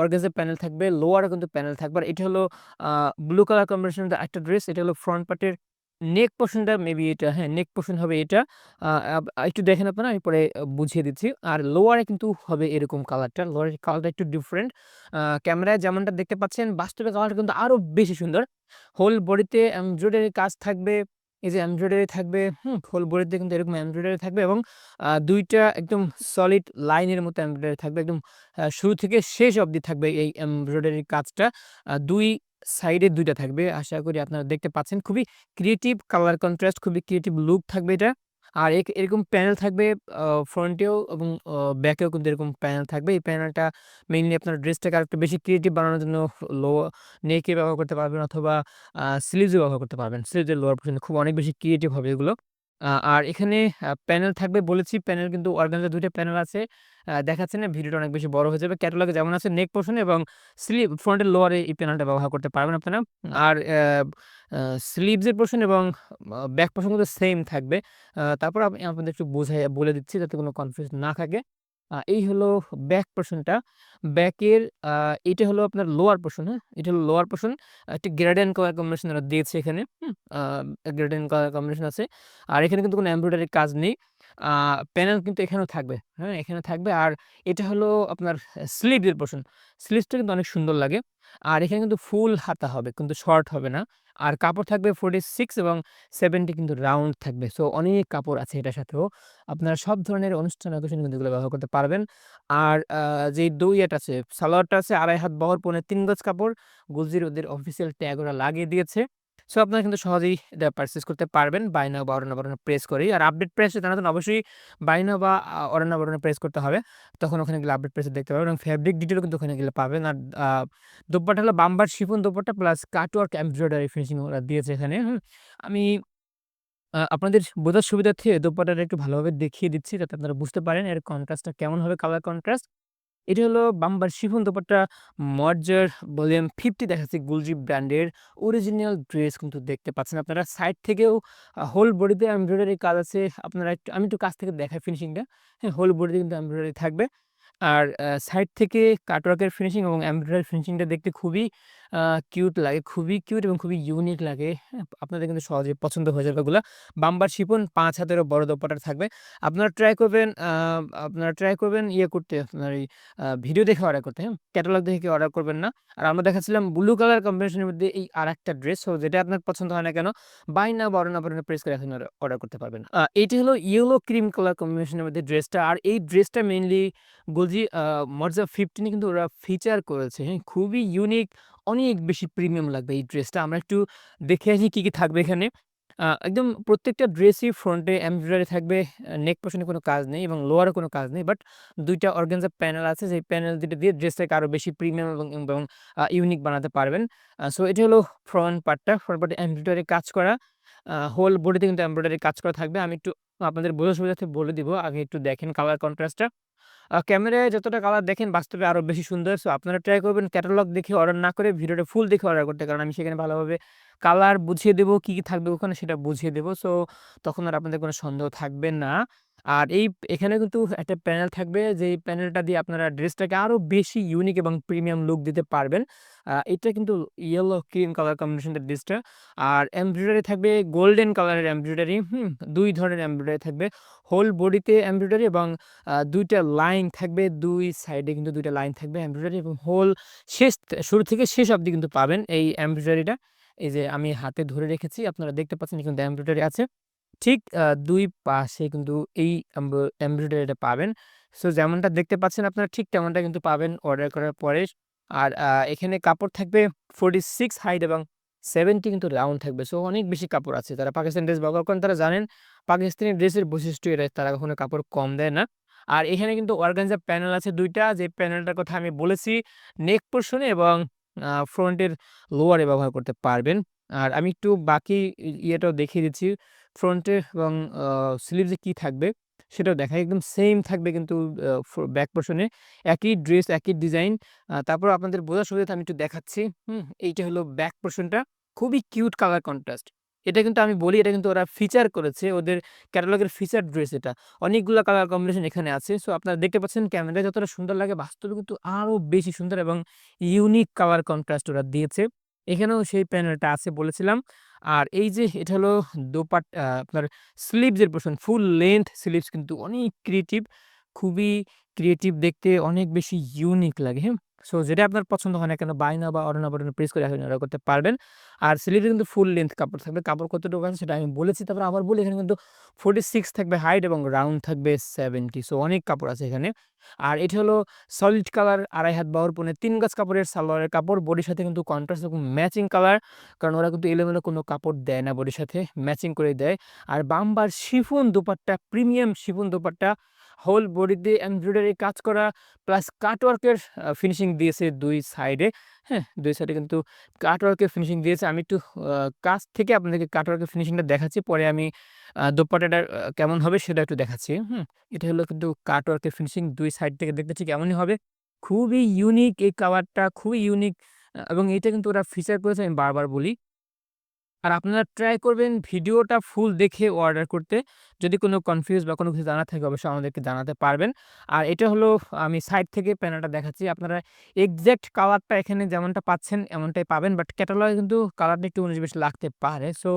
অর্গানজা প্যানেল থাকবে। লোয়ারে কিন্তু প্যানেল থাকবে। আর এটা হলো আ ব্লু কালার কম্বিনেশনের আরেকটা ড্রেস। এটা হলো ফ্রন্ট পার্টের নেক পোরশনটা মেবি এটা, হ্যাঁ? নেক পোরশন হবে এটা। আ আব একটু দেখেন আপনারা আমি পরে বুঝিয়ে দিচ্ছি। আর লোয়ারে কিন্তু হবে এরকম কালারটা। লোয়ারের কালারটা একটু ডিফারেন্ট। ক্যামেরায় যেমনটা দেখতে পাচ্ছেন বাস্তবে কালারটা কিন্তু আরো বেশি সুন্দর। হোল বডিতে এমব্রয়ডারি কাজ থাকবে। এই যে এমব্রয়ডারি থাকবে, হোল বডিতে কিন্তু এরকম এমব্রয়ডারি থাকবে এবং ২ টা একদম সলিড লাইনের মতো এমব্রয়ডারি থাকবে। একদম শুরু থেকে শেষ অবধি থাকবে এই এমব্রয়ডারির কাজটা। ২ সাইডে ২ টা থাকবে। আশা করি আপনারা দেখতে পাচ্ছেন। খুবই ক্রিয়েটিভ কালার কন্ট্রাস্ট, খুবই ক্রিয়েটিভ লুক থাকবে এটা। আর এরকম প্যানেল থাকবে ফ্রন্টেও এবং ব্যাকেও কিন্তু এরকম প্যানেল থাকবে। এই প্যানেলটা মেইনলি আপনার ড্রেসটাকে আরেকটু বেশি ক্রিয়েটিভ বানানোর জন্য লো নেকে ব্যবহার করতে পারবেন অথবা স্লিভস এও ব্যবহার করতে পারবেন। স্লিভস এর লোয়ার পোরশন খুব অনেক বেশি ক্রিয়েটিভ হবে এগুলো। আর এখানে প্যানেল থাকবে বলেছি, প্যানেল কিন্তু অর্গানজার ২ টা প্যানেল আছে। দেখাচ্ছে না, ভিডিওটা অনেক বেশি বড় হয়ে যাবে। ক্যাটালগে যেমন আছে নেক পোরশন এবং ফ্রন্টের লোয়ারে এই প্যানেলটা ব্যবহার করতে পারবেন আপনারা। আর স্লিভস এর পোরশন এবং ব্যাক পোরশন কিন্তু সেইম থাকবে। তারপর আমি আপনাদের একটু বুঝাইয়া বলে দিচ্ছি যাতে কোনো কনফিউজ না থাকে। এই হলো ব্যাক পোরশনটা। ব্যাকের আ এটা হলো আপনার লোয়ার পোরশন, হ্যাঁ? এটা হলো লোয়ার পোরশন। একটি গ্রেডিয়েন্ট কালার কম্বিনেশন ওরা দিয়েছে এখানে। হুম? গ্রেডিয়েন্ট কালার কম্বিনেশন আছে। আর এখানে কিন্তু কোনো এমব্রয়ডারি কাজ নেই। আ প্যানেল কিন্তু এখানেও থাকবে। হ্যাঁ? এখানে থাকবে। আর এটা হলো আপনার স্লিভস এর পোরশন। স্লিভসটা কিন্তু অনেক সুন্দর লাগে। আর এখানে কিন্তু ফুল হাতা হবে, কিন্তু শর্ট হবে না। আর কাপড় থাকবে 46 এবং 70 কিন্তু রাউন্ড থাকবে। সো অনেক কাপড় আছে এটার সাথেও। আপনারা সব ধরনের অনুষ্ঠান অকেশনে কিন্তু এগুলো ব্যবহার করতে পারবেন। আর যেই দইয়াটা আছে, সালোয়ারটা আছে ২.৫ হাত বহর, পৌনে ৩ গজ কাপড়। গুলজির ওদের অফিসিয়াল ট্যাগ ওরা লাগিয়ে দিয়েছে। সো আপনারা কিন্তু সহজেই এটা পারচেজ করতে পারবেন বাই নাও বা অর্ডার নাও বাটনে প্রেস করেই। আর আপডেট প্রাইস জানার জন্য অবশ্যই বাই নাও বা অর্ডার নাও বাটনে প্রেস করতে হবে। তখন ওখানে গেলে আপডেট প্রাইস দেখতে পাবেন এবং ফেব্রিক ডিটেইলও কিন্তু ওখানে গেলে পাবেন। আর আ দোপাট্টা হলো বাম্বার chiffon dupatta plus cutwork embroidery finishing ওরা দিয়েছে এখানে, হুম? আমি আপনাদের বোঝার সুবিধার্থে দোপাট্টাটা একটু ভালোভাবে দেখিয়ে দিচ্ছি যাতে আপনারা বুঝতে পারেন এর কন্ট্রাস্টটা কেমন হবে, কালার কন্ট্রাস্ট। এটা হলো বাম্বার শিফন দোপাট্টা মর্জার ভলিউম 50 দেখাচ্ছে গুলজি ব্র্যান্ডের অরিজিনাল ড্রেস কিন্তু দেখতে পাচ্ছেন আপনারা। সাইড থেকেও হোল বডিতে এমব্রয়ডারি কাজ আছে। আপনারা একটু আমি একটু কাছ থেকে দেখাই ফিনিশিংটা। হ্যাঁ, হোল বডিতে কিন্তু এমব্রয়ডারি থাকবে। আর সাইড থেকে কাটওয়ার্কের ফিনিশিং এবং এমব্রয়ডারি ফিনিশিংটা দেখতে খুবই আ কিউট লাগে। খুবই কিউট এবং খুবই ইউনিক লাগে। হ্যাঁ? আপনাদের কিন্তু সহজেই পছন্দ হয়ে যাবে এগুলা। বাম্বার শিফন ৫ হাতেরও বড় দোপাট্টা থাকবে। আপনারা ট্রাই করবেন ইয়ে করতে আপনার এই ভিডিও দেখে অর্ডার করতে, হ্যাঁ? ক্যাটালগ দেখে কেউ অর্ডার করবেন না। আর আমরা দেখাচ্ছিলাম ব্লু কালার কম্বিনেশনের মধ্যে এই আরেকটা ড্রেস। সো যেটা আপনার পছন্দ হয় না কেন, বাই নাও বা অর্ডার নাও বাটনে প্রেস করে এখন অর্ডার করতে পারবেন। এইটি হলো ইয়েলো ক্রিম কালার কম্বিনেশনের মধ্যে ড্রেসটা। আর এই ড্রেসটা মেইনলি বলছি মর্জা 15 এ কিন্তু ওরা ফিচার করেছে, হ্যাঁ? খুবই ইউনিক, অনেক বেশি প্রিমিয়াম লাগবে এই ড্রেসটা। আমরা একটু দেখে আসি কি, কি থাকবে এখানে। একদম প্রত্যেকটা ড্রেসই ফ্রন্টে এমব্রয়ডারি থাকবে। নেক পোরশন এ কোনো কাজ নেই এবং লোয়ারে কোনো কাজ নেই। বাট ২ টা অর্গানজা প্যানেল আছে, যেই প্যানেল ২ টা দিয়ে ড্রেসটাকে আরো বেশি প্রিমিয়াম এবং ইউনিক বানাতে পারবেন। সো এটা হলো ফ্রন্ট পার্টটা। ফ্রন্ট পার্টে এমব্রয়ডারি কাজ করা। হোল বডিতে কিন্তু এমব্রয়ডারি কাজ করা থাকবে। আমি একটু আপনাদের বোঝার সুবিধার্থে বলে দিব। আগে একটু দেখেন কালার কন্ট্রাস্টটা। ক্যামেরায় যতটা কালার দেখেন বাস্তবে আরো বেশি সুন্দর। সো আপনারা ট্রাই করবেন ক্যাটালগ দেখে অর্ডার না করে ভিডিওটা ফুল দেখে অর্ডার করতে। কারণ আমি সেখানে ভালোভাবে কালার বুঝিয়ে দেব, কি, কি থাকবে ওখানে সেটা বুঝিয়ে দেব। সো তখন আর আপনাদের কোনো সন্দেহ থাকবে না। আর এখানে কিন্তু একটা প্যানেল থাকবে, যেই প্যানেলটা দিয়ে আপনারা ড্রেসটাকে আরো বেশি ইউনিক এবং প্রিমিয়াম লুক দিতে পারবেন। এটা কিন্তু ইয়েলো ক্রিম কালার কম্বিনেশনের ড্রেসটা। আর এমব্রয়ডারি থাকবে গোল্ডেন কালারের এমব্রয়ডারি, হুম? ২ ধরনের এমব্রয়ডারি থাকবে। হোল বডিতে এমব্রয়ডারি এবং ২ টা লাইন থাকবে। ২ সাইডে কিন্তু ২ টা লাইন থাকবে এমব্রয়ডারি এবং হোল শুরু থেকে শেষ অব্দি কিন্তু পাবেন এই এমব্রয়ডারিটা। এই যে আমি হাতে ধরে রেখেছি, আপনারা দেখতে পাচ্ছেন এখানে এমব্রয়ডারি আছে। ঠিক ২ পাশে কিন্তু এই এমব্রয়ডারিটা পাবেন। সো যেমনটা দেখতে পাচ্ছেন আপনারা ঠিক তেমনটা কিন্তু পাবেন অর্ডার করার পরে। আর এখানে কাপড় থাকবে 46 হাইট এবং 70 কিন্তু রাউন্ড থাকবে। সো অনেক বেশি কাপড় আছে। যারা পাকিস্তানি ড্রেস ব্যবহার করেন তারা জানেন পাকিস্তানি ড্রেসের বৈশিষ্ট্য এটাই। তারা কখনো কাপড় কম দেয় না। আর এখানে কিন্তু অর্গানজা প্যানেল আছে ২ টা, যে প্যানেলটার কথা আমি বলেছি নেক পোরশন এ এবং ফ্রন্টের লোয়ারে ব্যবহার করতে পারবেন। আর আমি একটু বাকি ইয়েটাও দেখিয়ে দিচ্ছি। ফ্রন্টে এবং আ স্লিভস এ কি থাকবে সেটাও দেখাই। একদম সেইম থাকবে কিন্তু ব্যাক পোরশন এ। একই ড্রেস, একই ডিজাইন। তারপর আপনাদের বোঝার সুবিধার্থে আমি একটু দেখাচ্ছি। হুম? এইটা হলো ব্যাক পোরশনটা। খুবই কিউট কালার কন্ট্রাস্ট। এটা কিন্তু আমি বলি এটা কিন্তু ওরা ফিচার করেছে। ওদের ক্যাটালগের ফিচার ড্রেস এটা। অনেকগুলা কালার কম্বিনেশন এখানে আছে। সো আপনারা দেখতে পাচ্ছেন ক্যামেরায় যতটা সুন্দর লাগে বাস্তবে কিন্তু আরো বেশি সুন্দর এবং ইউনিক কালার কন্ট্রাস্ট ওরা দিয়েছে। এখানেও সেই প্যানেলটা আছে বলেছিলাম। আর এই যে এটা হলো আপনার স্লিভস এর পোরশন, ফুল লেংথ স্লিভস কিন্তু অনেক ক্রিয়েটিভ, খুবই ক্রিয়েটিভ দেখতে, অনেক বেশি ইউনিক লাগে, হ্যাঁ? সো যেটা আপনার পছন্দ হয় না কেন বাই নাও বা অর্ডার নাও বাটনে প্রেস করে এখন অর্ডার করতে পারবেন। আর স্লিভে কিন্তু ফুল লেংথ কাপড় থাকবে। কাপড় কতটুকু আছে সেটা আমি বলেছি। তারপর আবার বলি এখানে কিন্তু 46 থাকবে হাইট এবং রাউন্ড থাকবে 70। সো অনেক কাপড় আছে এখানে। আর এটা হলো সলিড কালার ২.৫ হাত বহর, পৌনে ৩ গজ কাপড়ের সালোয়ারের কাপড়। বডির সাথে কিন্তু কন্ট্রাস্ট এবং ম্যাচিং কালার। কারণ ওরা কিন্তু এলোমেলো কোনো কাপড় দেয় না, বডির সাথে ম্যাচিং করে দেয়। আর বাম্বার chiffon dupatta, premium chiffon dupatta. Whole বডিতে এমব্রয়ডারি কাজ করা প্লাস কাটওয়ার্কের ফিনিশিং দিয়েছে ২ সাইডে। হ্যাঁ? ২ সাইডে কিন্তু কাটওয়ার্কের ফিনিশিং দিয়েছে। আমি একটু কাছ থেকে আপনাদেরকে কাটওয়ার্কের ফিনিশিংটা দেখাচ্ছি। পরে আমি দোপাট্টাটা কেমন হবে সেটা একটু দেখাচ্ছি। হুম? এটা হলো কিন্তু কাটওয়ার্কের ফিনিশিং ২ সাইড থেকে দেখতে ঠিক এমনই হবে। খুবই ইউনিক এই কালারটা, খুবই ইউনিক এবং এটা কিন্তু ওরা ফিচার করেছে আমি বারবার বলি। আর আপনারা ট্রাই করবেন ভিডিওটা ফুল দেখে অর্ডার করতে। যদি কোনো কনফিউজ বা কোনো কিছু জানার থাকে অবশ্যই আমাদেরকে জানাতে পারবেন। আর এটা হলো আমি সাইড থেকে প্যানেলটা দেখাচ্ছি। আপনারা এক্সাক্ট কালারটা এখানে যেমনটা পাচ্ছেন এমনটাই পাবেন। বাট ক্যাটালগে কিন্তু কালারটা একটু ১৯-২০ লাগতে পারে। সো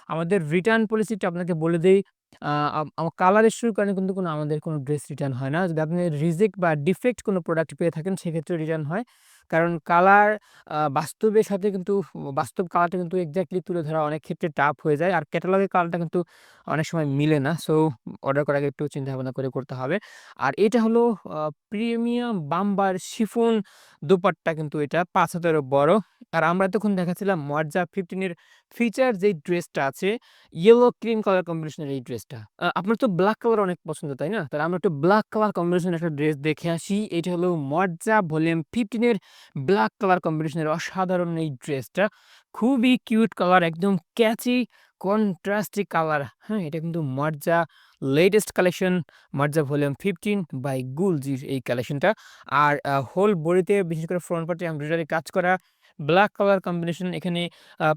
আমাদের রিটার্ন পলিসিটা আপনাকে বলে দেই। আ আম কালার ইস্যুর কারণে কিন্তু আমাদের কোনো ড্রেস রিটার্ন হয় না। যদি আপনি রিজেক্ট বা ডিফেক্ট কোনো প্রোডাক্ট পেয়ে থাকেন সেক্ষেত্রে রিটার্ন হয়। কারণ কালার বাস্তবের সাথে কিন্তু বাস্তব কালারটা কিন্তু এক্সাক্টলি তুলে ধরা অনেক ক্ষেত্রে টাফ হয়ে যায়। আর ক্যাটালগের কালারটা কিন্তু অনেক সময় মিলে না। সো অর্ডার করার আগে একটু চিন্তাভাবনা করে করতে হবে। আর এটা হলো আ প্রিমিয়াম বাম্বার শিফন দোপাট্টা কিন্তু এটা ৫ হাতেরও বড়। আর আমরা এতক্ষণ দেখাচ্ছিলাম মর্জা 15 এর ফিচার যেই ড্রেসটা আছে, ইয়েলো ক্রিম কালার কম্বিনেশনের এই ড্রেসটা। আপনার তো ব্লাক কালার অনেক পছন্দ, তাই না? তাহলে আমরা একটু ব্লাক কালার কম্বিনেশনের একটা ড্রেস দেখে আসি। এটা হলো মর্জা ভলিউম 15 এর ব্লাক কালার কম্বিনেশনের অসাধারণ এই ড্রেসটা। খুবই কিউট কালার, একদম ক্যাচি কন্ট্রাস্টি কালার। হ্যাঁ? এটা কিন্তু মর্জা লেটেস্ট কালেকশন মর্জা ভলিউম 15 বাই গুলজির এই কালেকশনটা। আর হোল বডিতে বিশেষ করে ফ্রন্ট পার্টে এমব্রয়ডারি কাজ করা ব্লাক কালার কম্বিনেশন এখানে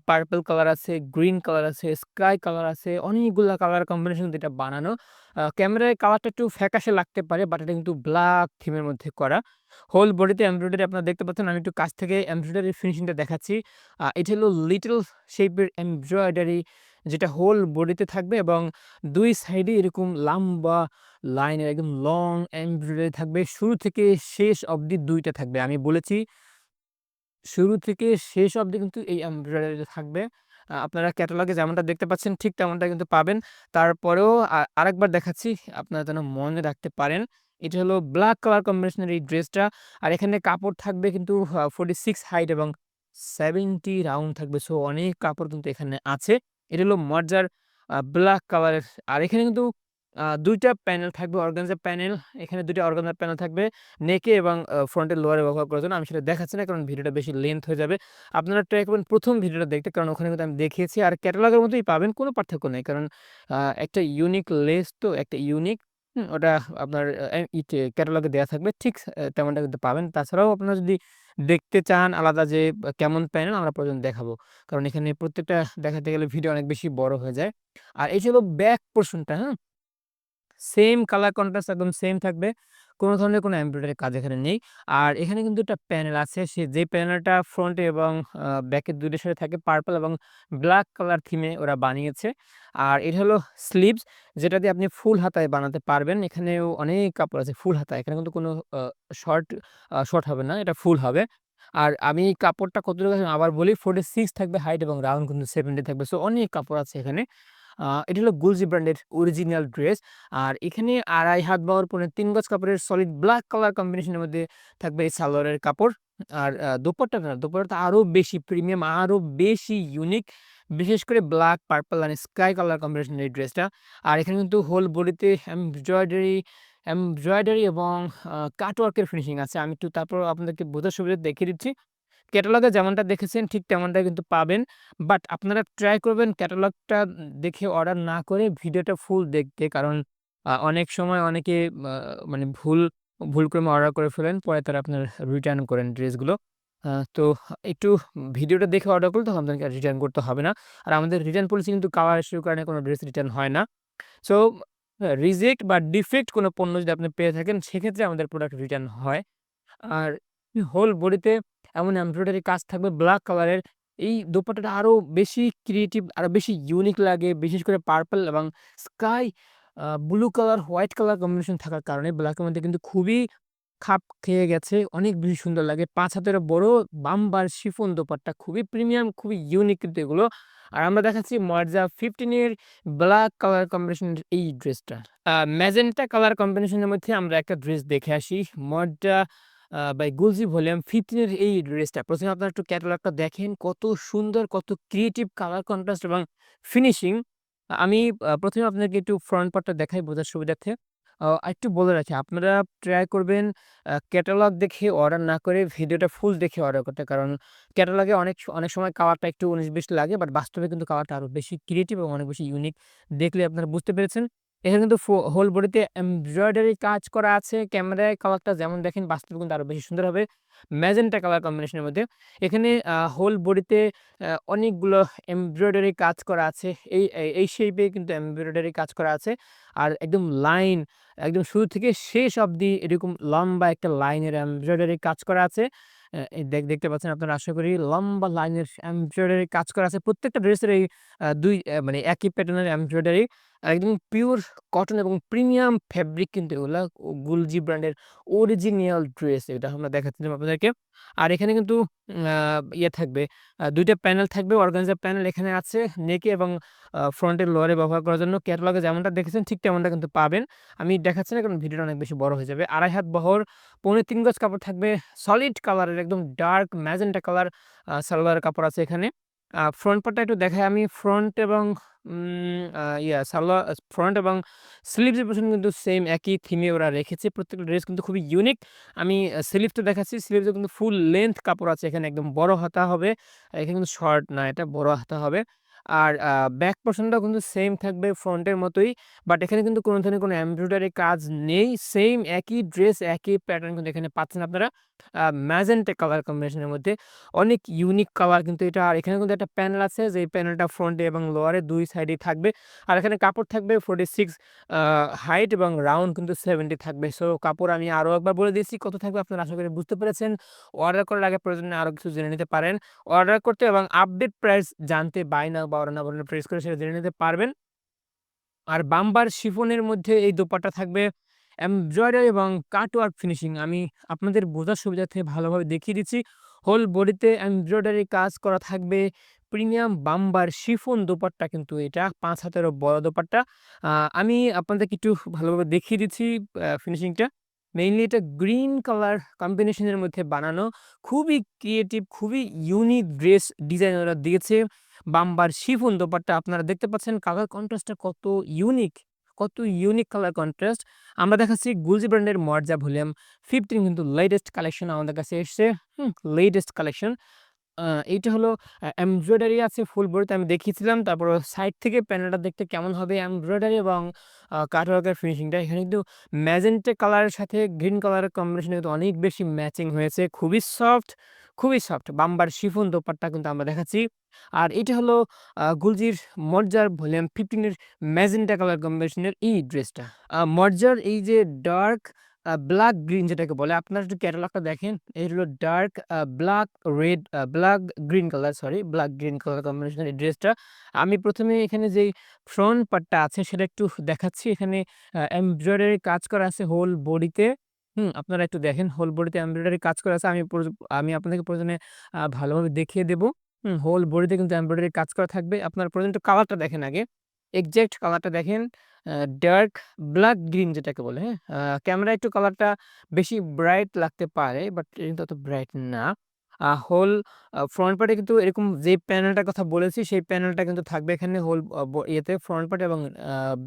পার্পল কালার আছে, গ্রিন কালার আছে, স্কাই কালার আছে। অনেকগুলা কালার কম্বিনেশন দিয়ে এটা বানানো। ক্যামেরায় কালারটা একটু ফ্যাকাশে লাগতে পারে বাট এটা কিন্তু ব্লাক থিমের মধ্যে করা। হোল বডিতে এমব্রয়ডারি আপনারা দেখতে পাচ্ছেন। আমি একটু কাছ থেকে এমব্রয়ডারির ফিনিশিংটা দেখাচ্ছি। এটা হলো লিটল শেপের এমব্রয়ডারি যেটা হোল বডিতে থাকবে এবং ২ সাইডে এরকম লম্বা লাইনের একদম লং এমব্রয়ডারি থাকবে। শুরু থেকে শেষ অবধি ২ টা থাকবে। আমি বলেছি শুরু থেকে শেষ অবধি কিন্তু এই এমব্রয়ডারিটা থাকবে। আপনারা ক্যাটালগে যেমনটা দেখতে পাচ্ছেন ঠিক তেমনটা কিন্তু পাবেন। তারপরেও আরেকবার দেখাচ্ছি আপনারা যেন মনে রাখতে পারেন। এটা হলো ব্লাক কালার কম্বিনেশনের এই ড্রেসটা। আর এখানে কাপড় থাকবে কিন্তু 46 হাইট এবং 70 রাউন্ড থাকবে। সো অনেক কাপড় কিন্তু এখানে আছে। এটা হলো মর্জার ব্লাক কালারের। আর এখানে কিন্তু ২ টা প্যানেল থাকবে অর্গানজা প্যানেল। এখানে ২ টা অর্গানজা প্যানেল থাকবে। নেকে এবং ফ্রন্টের লোয়ারে ব্যবহার করার জন্য আমি সেটা দেখাচ্ছি না কারণ ভিডিওটা বেশি লেন্থ হয়ে যাবে। আপনারা ট্রাই করবেন ১ম ভিডিওটা দেখতে কারণ ওখানে কিন্তু আমি দেখিয়েছি। আর ক্যাটালগের মতোই পাবেন কোনো পার্থক্য নেই। কারণ একটা ইউনিক লেস তো একটা ইউনিক ওটা আপনার ক্যাটালগে দেয়া থাকবে। ঠিক তেমনটা কিন্তু পাবেন। তাছাড়াও আপনারা যদি দেখতে চান আলাদা যে কেমন প্যানেল আমরা প্রয়োজন দেখাবো। কারণ এখানে প্রত্যেকটা দেখাতে গেলে ভিডিও অনেক বেশি বড় হয়ে যায়। আর এই ছিল ব্যাক পোরশনটা, হ্যাঁ? সেম কালার কন্ট্রাস্ট একদম সেম থাকবে। কোন ধরনের কোনো এমব্রয়ডারি কাজ এখানে নেই। আর এখানে কিন্তু একটা প্যানেল আছে। যে প্যানেলটা ফ্রন্টে এবং ব্যাকের ২ টা সাইডে থাকে পার্পল এবং ব্লাক কালার থিমে ওরা বানিয়েছে। আর এটা হলো স্লিভস যেটা দিয়ে আপনি ফুল হাতায় বানাতে পারবেন। এখানেও অনেক কাপড় আছে ফুল হাতা। এখানে কিন্তু কোনো শর্ট শর্ট হবে না। এটা ফুল হবে। আর আমি কাপড়টা কতটুকু আছে আবার বলি 46 থাকবে হাইট এবং রাউন্ড কিন্তু 70 থাকবে। সো অনেক কাপড় আছে এখানে। এটা হলো গুলজি ব্র্যান্ডের অরিজিনাল ড্রেস। আর এখানে ২.৫ হাত বহর পৌনে ৩ গজ কাপড়ের সলিড ব্লাক কালার কম্বিনেশনের মধ্যে থাকবে এই সালোয়ারের কাপড়। আর দোপাট্টাটা আরো বেশি প্রিমিয়াম, আরো বেশি ইউনিক। বিশেষ করে black, purple and sky colour কম্বিনেশনের এই ড্রেসটা। আর এখানে কিন্তু হোল বডিতে এমব্রয়ডারি এবং কাটওয়ার্কের ফিনিশিং আছে। আমি একটু তারপর আপনাদেরকে বোঝার সুবিধার্থে দেখিয়ে দিচ্ছি। ক্যাটালগে যেমনটা দেখেছেন ঠিক তেমনটাই কিন্তু পাবেন। বাট আপনারা ট্রাই করবেন ক্যাটালগটা দেখে অর্ডার না করে ভিডিওটা ফুল দেখতে। কারণ অনেক সময় অনেকে আ মানে ভুলক্রমে অর্ডার করে ফেলেন। পরে তারা আপনার রিটার্ন করেন ড্রেসগুলো। তো একটু ভিডিওটা দেখে অর্ডার করলে তখন আপনাকে আর রিটার্ন করতে হবে না। আর আমাদের রিটার্ন পলিসি কিন্তু কালার ইস্যুর কারণে কোনো ড্রেস রিটার্ন হয় না। সো রিজেক্ট বা ডিফেক্ট কোনো পণ্য যদি আপনি পেয়ে থাকেন সেক্ষেত্রে আমাদের প্রোডাক্ট রিটার্ন হয়। আর হোল বডিতে এমন এমব্রয়ডারি কাজ থাকবে ব্লাক কালারের। এই দোপাট্টাটা আরো বেশি ক্রিয়েটিভ, আরো বেশি ইউনিক লাগে। বিশেষ করে পার্পল এবং sky blue colour, white colour combination থাকার কারণে ব্লাকের মধ্যে কিন্তু খুবই খাপ খেয়ে গেছে। অনেক বেশি সুন্দর লাগে। ৫ হাতেরও বড় বাম্বার শিফন দোপাট্টা খুবই প্রিমিয়াম, খুবই ইউনিক কিন্তু এগুলো। আর আমরা দেখাচ্ছি মার্জা 15 এর ব্লাক কালার কম্বিনেশনের এই ড্রেসটা। ম্যাজেন্টা কালার কম্বিনেশনের মধ্যে আমরা একটা ড্রেস দেখে আসি। মডটা বাই গুলজি ভলিউম 15 এর এই ড্রেসটা। ১ম এ আপনারা একটু ক্যাটালগটা দেখেন কত সুন্দর, কত ক্রিয়েটিভ কালার কন্ট্রাস্ট এবং ফিনিশিং। আমি ১ম এ আপনাকে একটু ফ্রন্ট পার্টটা দেখাই বোঝার সুবিধার্থে। আরেকটু বলে রাখি, আপনারা ট্রাই করবেন ক্যাটালগ দেখে অর্ডার না করে ভিডিওটা ফুল দেখে অর্ডার করতে। কারণ ক্যাটালগে অনেক সময় কালারটা একটু ১৯-২০ লাগে, বাট বাস্তবে কিন্তু কালারটা আরো বেশি ক্রিয়েটিভ এবং অনেক বেশি ইউনিক। দেখলে আপনারা বুঝতে পেরেছেন। এখানে কিন্তু হোল বডিতে এমব্রয়ডারি কাজ করা আছে। ক্যামেরায় কালারটা যেমন দেখেন বাস্তবে কিন্তু আরো বেশি সুন্দর হবে। ম্যাজেন্টা কালার কম্বিনেশনের মধ্যে। এখানে হোল বডিতে অনেকগুলো এমব্রয়ডারি কাজ করা আছে। এই শেইপে কিন্তু এমব্রয়ডারি কাজ করা আছে। আর একদম লাইন, একদম শুরু থেকে শেষ অবধি এরকম লম্বা একটা লাইনের এমব্রয়ডারি কাজ করা আছে। এই দেখতে পাচ্ছেন আপনারা, আশা করি লম্বা লাইনের এমব্রয়ডারি কাজ করা আছে। প্রত্যেকটা ড্রেসের এই ২ মানে একই প্যাটার্নের এমব্রয়ডারি। একদম পিওর কটন এবং প্রিমিয়াম ফেব্রিক কিন্তু এগুলা। গুলজি ব্র্যান্ডের অরিজিনাল ড্রেস এটা আমরা দেখাচ্ছিলাম আপনাদেরকে। আর এখানে কিন্তু আ ইয়ে থাকবে, ২ টা প্যানেল থাকবে, অর্গানজা প্যানেল এখানে আছে নেকে এবং ফ্রন্টের লোয়ারে ব্যবহার করার জন্য। ক্যাটালগে যেমনটা দেখেছেন ঠিক তেমনটা কিন্তু পাবেন। আমি দেখাচ্ছি না কারণ ভিডিওটা অনেক বেশি বড় হয়ে যাবে। ২.৫ হাত বহর, ৩.৫ গজ কাপড় থাকবে। সলিড কালারের একদম ডার্ক ম্যাজেন্টা কালার সালোয়ারের কাপড় আছে এখানে। ফ্রন্ট পার্টটা একটু দেখাই আমি। ফ্রন্ট এবং উম আ ইয়া সালোয়ার ফ্রন্ট এবং স্লিভস এর পেছনে কিন্তু সেম একই থিমে ওরা রেখেছে। প্রত্যেকটা ড্রেস কিন্তু খুবই ইউনিক। আমি স্লিভসটা দেখাচ্ছি। স্লিভসে কিন্তু ফুল লেংথ কাপড় আছে এখানে, একদম বড় হাতা হবে। এখানে কিন্তু শর্ট না, এটা বড় হাতা হবে। আর ব্যাক পোরশনটাও কিন্তু সেম থাকবে ফ্রন্টের মতোই। বাট এখানে কিন্তু কোন ধরনের কোনো এমব্রয়ডারি কাজ নেই। সেম একই ড্রেস, একই প্যাটার্ন কিন্তু এখানে পাচ্ছেন আপনারা। ম্যাজেন্টা কালার কম্বিনেশনের মধ্যে। অনেক ইউনিক কালার কিন্তু এটা। আর এখানে কিন্তু একটা প্যানেল আছে, যেই প্যানেলটা ফ্রন্টে এবং লোয়ারে ২ সাইডেই থাকবে। আর এখানে কাপড় থাকবে 46 আ হাইট এবং রাউন্ড কিন্তু 70 থাকবে। সো কাপড় আমি আরো একবার বলে দিচ্ছি কত থাকবে, আপনারা আশা করি বুঝতে পেরেছেন। অর্ডার করার আগে প্রয়োজনে আরো কিছু জেনে নিতে পারেন। অর্ডার করতে এবং আপডেট প্রাইস জানতে বাই নাও বা অর্ডার নাও বাটনে প্রেস করে সেটা জেনে নিতে পারবেন। আর বাম্বার শিফনের মধ্যে এই দোপাট্টা থাকবে এমব্রয়ডারি এবং কাটওয়ার্ক ফিনিশিং। আমি আপনাদের বোঝার সুবিধার্থে ভালোভাবে দেখিয়ে দিচ্ছি। হোল বডিতে এমব্রয়ডারি কাজ করা থাকবে। প্রিমিয়াম বাম্বার শিফন দোপাট্টা কিন্তু এটা ৫ হাতেরও বড় দোপাট্টা। আ আমি আপনাদেরকে একটু ভালোভাবে দেখিয়ে দিচ্ছি ফিনিশিংটা। মেইনলি এটা গ্রিন কালার কম্বিনেশনের মধ্যে বানানো। খুবই ক্রিয়েটিভ, খুবই ইউনিক ড্রেস ডিজাইন ওরা দিয়েছে। বাম্বার শিফন দোপাট্টা আপনারা দেখতে পাচ্ছেন কালার কন্ট্রাস্টটা কত ইউনিক কালার কন্ট্রাস্ট। আমরা দেখাচ্ছি গুলজি ব্র্যান্ডের মর্জা ভলিউম 15 কিন্তু লেটেস্ট কালেকশন আমাদের কাছে এসছে। Latest collection. আ এইটা হলো এমব্রয়ডারি আছে ফুল বডিতে আমি দেখিয়েছিলাম। তারপর সাইড থেকে প্যানেলটা দেখতে কেমন হবে এমব্রয়ডারি এবং কাটওয়ার্কের ফিনিশিংটা এখানে কিন্তু ম্যাজেন্টা কালারের সাথে গ্রিন কালারের কম্বিনেশন কিন্তু অনেক বেশি ম্যাচিং হয়েছে। খুবই সফট বাম্বার শিফন দোপাট্টা কিন্তু আমরা দেখাচ্ছি। আর এটা হলো গুলজির মর্জার ভলিউম 15 এর ম্যাজেন্টা কালার কম্বিনেশনের এই ড্রেসটা। মর্জার এই যে ডার্ক ব্লাক গ্রিন যেটাকে বলে, আপনারা যদি ক্যাটালগটা দেখেন, এই হলো dark black red black green colour, sorry black green colour কম্বিনেশনের এই ড্রেসটা। আমি ১ম এ এখানে যেই ফ্রন্ট পার্টটা আছে সেটা একটু দেখাচ্ছি। এখানে এমব্রয়ডারি কাজ করা আছে হোল বডিতে। আপনারা একটু দেখেন হোল বডিতে এমব্রয়ডারি কাজ করা আছে। আমি আপনাদেরকে প্রয়োজনে ভালোভাবে দেখিয়ে দেব। হোল বডিতে কিন্তু এমব্রয়ডারি কাজ করা থাকবে। আপনার প্রয়োজন একটু কালারটা দেখেন আগে। এক্সাক্ট কালারটা দেখেন। ডার্ক ব্লাক গ্রিন যেটাকে বলে, হ্যাঁ? ক্যামেরায় একটু কালারটা বেশি ব্রাইট লাগতে পারে, বাট এটা কিন্তু অত ব্রাইট না। হোল ফ্রন্ট পার্টে কিন্তু এরকম যে প্যানেলটার কথা বলেছি, সেই প্যানেলটা কিন্তু থাকবে এখানে হোল ইয়েতে ফ্রন্ট পার্টে এবং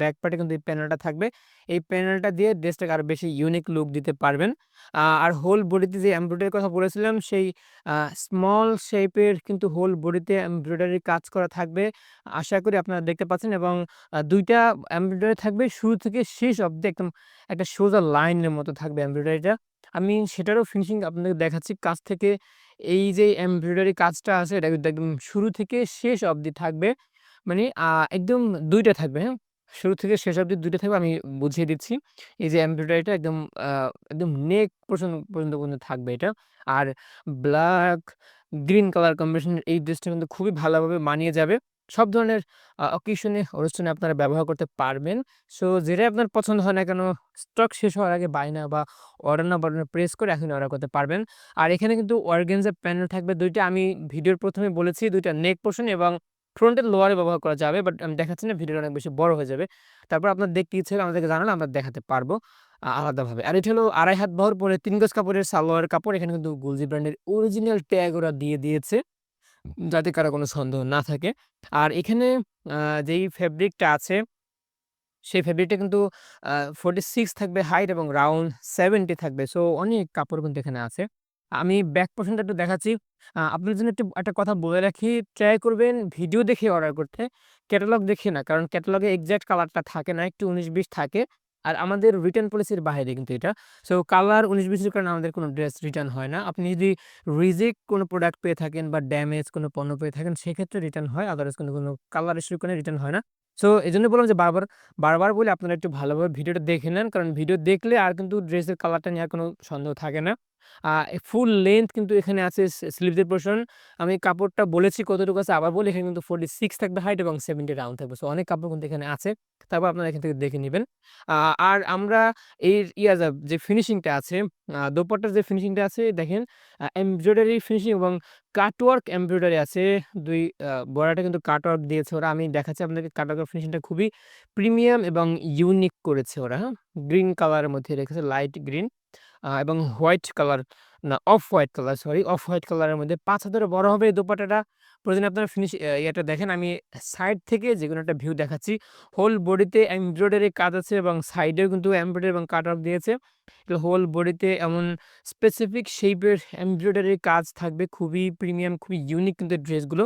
ব্যাক পার্টে কিন্তু এই প্যানেলটা থাকবে। এই প্যানেলটা দিয়ে ড্রেসটাকে আরো বেশি ইউনিক লুক দিতে পারবেন। আর হোল বডিতে যে এমব্রয়ডারির কথা বলেছিলাম, সেই স্মল শেপের কিন্তু হোল বডিতে এমব্রয়ডারি কাজ করা থাকবে। আশা করি আপনারা দেখতে পাচ্ছেন এবং ২ টা এমব্রয়ডারি থাকবে শুরু থেকে শেষ অব্দি, একদম একটা সোজা লাইনের মতো থাকবে এমব্রয়ডারিটা। আমি সেটারও ফিনিশিং আপনাদেরকে দেখাচ্ছি কাছ থেকে। এই যে এমব্রয়ডারি কাজটা আছে এটা কিন্তু একদম শুরু থেকে শেষ অব্দি থাকবে। মানে একদম ২ টা থাকবে, হ্যাঁ? শুরু থেকে শেষ অব্দি ২ টা থাকবে। আমি বুঝিয়ে দিচ্ছি। এই যে এমব্রয়ডারিটা আ একদম নেক পর্যন্ত থাকবে এটা। আর ব্লাক গ্রিন কালার কম্বিনেশনের এই ড্রেসটা কিন্তু খুবই ভালোভাবে মানিয়ে যাবে। সব ধরনের অকেশনে, অনুষ্ঠানে আপনারা ব্যবহার করতে পারবেন। সো যেটাই আপনার পছন্দ হয় না কেন, স্টক শেষ হওয়ার আগে বাই নাও বা অর্ডার নাও বাটনে প্রেস করে এখনই অর্ডার করতে পারবেন। আর এখানে কিন্তু অর্গানজা প্যানেল থাকবে ২ টা। আমি ভিডিওর ১ম এ বলেছি ২ টা নেক পোরশন এবং ফ্রন্টের লোয়ারে ব্যবহার করা যাবে। বাট আমি দেখাচ্ছি না, ভিডিওটা অনেক বেশি বড় হয়ে যাবে। তারপর আপনার দেখতে ইচ্ছে হলে আমাদেরকে জানালে আমরা দেখাতে পারবো আলাদাভাবে। আর এটা হলো ২.৫ হাত বহর, পরে ৩ গজ কাপড়ের সালোয়ারের কাপড়। এখানে কিন্তু গুলজি ব্র্যান্ডের অরিজিনাল ট্যাগ ওরা দিয়ে দিয়েছে, যাতে কারো কোনো সন্দেহ না থাকে। আর এখানে আ যেই ফেব্রিকটা আছে সেই ফেব্রিকটা কিন্তু আ 46 থাকবে হাইট এবং রাউন্ড 70 থাকবে। সো অনেক কাপড় কিন্তু এখানে আছে। আমি ব্যাক পোরশনটা একটু দেখাচ্ছি। আপনার জন্য একটু একটা কথা বলে রাখি, ট্রাই করবেন ভিডিও দেখে অর্ডার করতে। ক্যাটালগ দেখে না। কারণ ক্যাটালগে এক্সাক্ট কালারটা থাকে না। একটু ১৯-২০ থাকে। আর আমাদের রিটার্ন পলিসির বাইরে কিন্তু এটা। সো কালার ১৯-২০ এর কারণে আমাদের কোনো ড্রেস রিটার্ন হয় না। আপনি যদি রিজেক্ট কোনো প্রোডাক্ট পেয়ে থাকেন বা ড্যামেজ কোনো পণ্য পেয়ে থাকেন সেক্ষেত্রে রিটার্ন হয়। আদারওয়াইজ কোনো কালার ইস্যুর কারণে রিটার্ন হয় না। সো এজন্য বললাম যে বারবার বলি আপনারা একটু ভালোভাবে ভিডিওটা দেখে নেন। কারণ ভিডিও দেখলে আর কিন্তু ড্রেসের কালারটা নিয়ে আর কোনো সন্দেহ থাকে না। ফুল লেংথ কিন্তু এখানে আছে স্লিভসের পোরশন। আমি কাপড়টা বলেছি কতটুকু আছে আবার বলি এখানে কিন্তু 46 থাকবে হাইট এবং 70 রাউন্ড থাকবে। সো অনেক কাপড় কিন্তু এখানে আছে। তারপর আপনারা এখান থেকে দেখে নিবেন। আ আর আমরা এর যে ফিনিশিংটা আছে, দোপাট্টার যে ফিনিশিংটা আছে দেখেন, এমব্রয়ডারি ফিনিশিং এবং কাটওয়ার্ক এমব্রয়ডারি আছে। ২ বর্ডারটা কিন্তু কাটওয়ার্ক দিয়েছে ওরা। আমি দেখাচ্ছি আপনাদেরকে কাটওয়ার্কের ফিনিশিংটা খুবই প্রিমিয়াম এবং ইউনিক করেছে ওরা, হ্যাঁ? গ্রিন কালারের মধ্যে রেখেছে, লাইট গ্রিন এবং হোয়াইট কালার, না off white colour, sorry off white কালারের মধ্যে ৫ হাতেরও বড় হবে এই দোপাট্টাটা। প্রয়োজনে আপনারা ইয়েটা দেখেন, আমি সাইড থেকে যেকোনো একটা ভিউ দেখাচ্ছি। হোল বডিতে এমব্রয়ডারি কাজ আছে এবং সাইডেও কিন্তু এমব্রয়ডারি এবং কাটওয়ার্ক দিয়েছে। হোল বডিতে এমন স্পেসিফিক শেপের এমব্রয়ডারি কাজ থাকবে। খুবই প্রিমিয়াম, খুবই ইউনিক কিন্তু এই ড্রেসগুলো।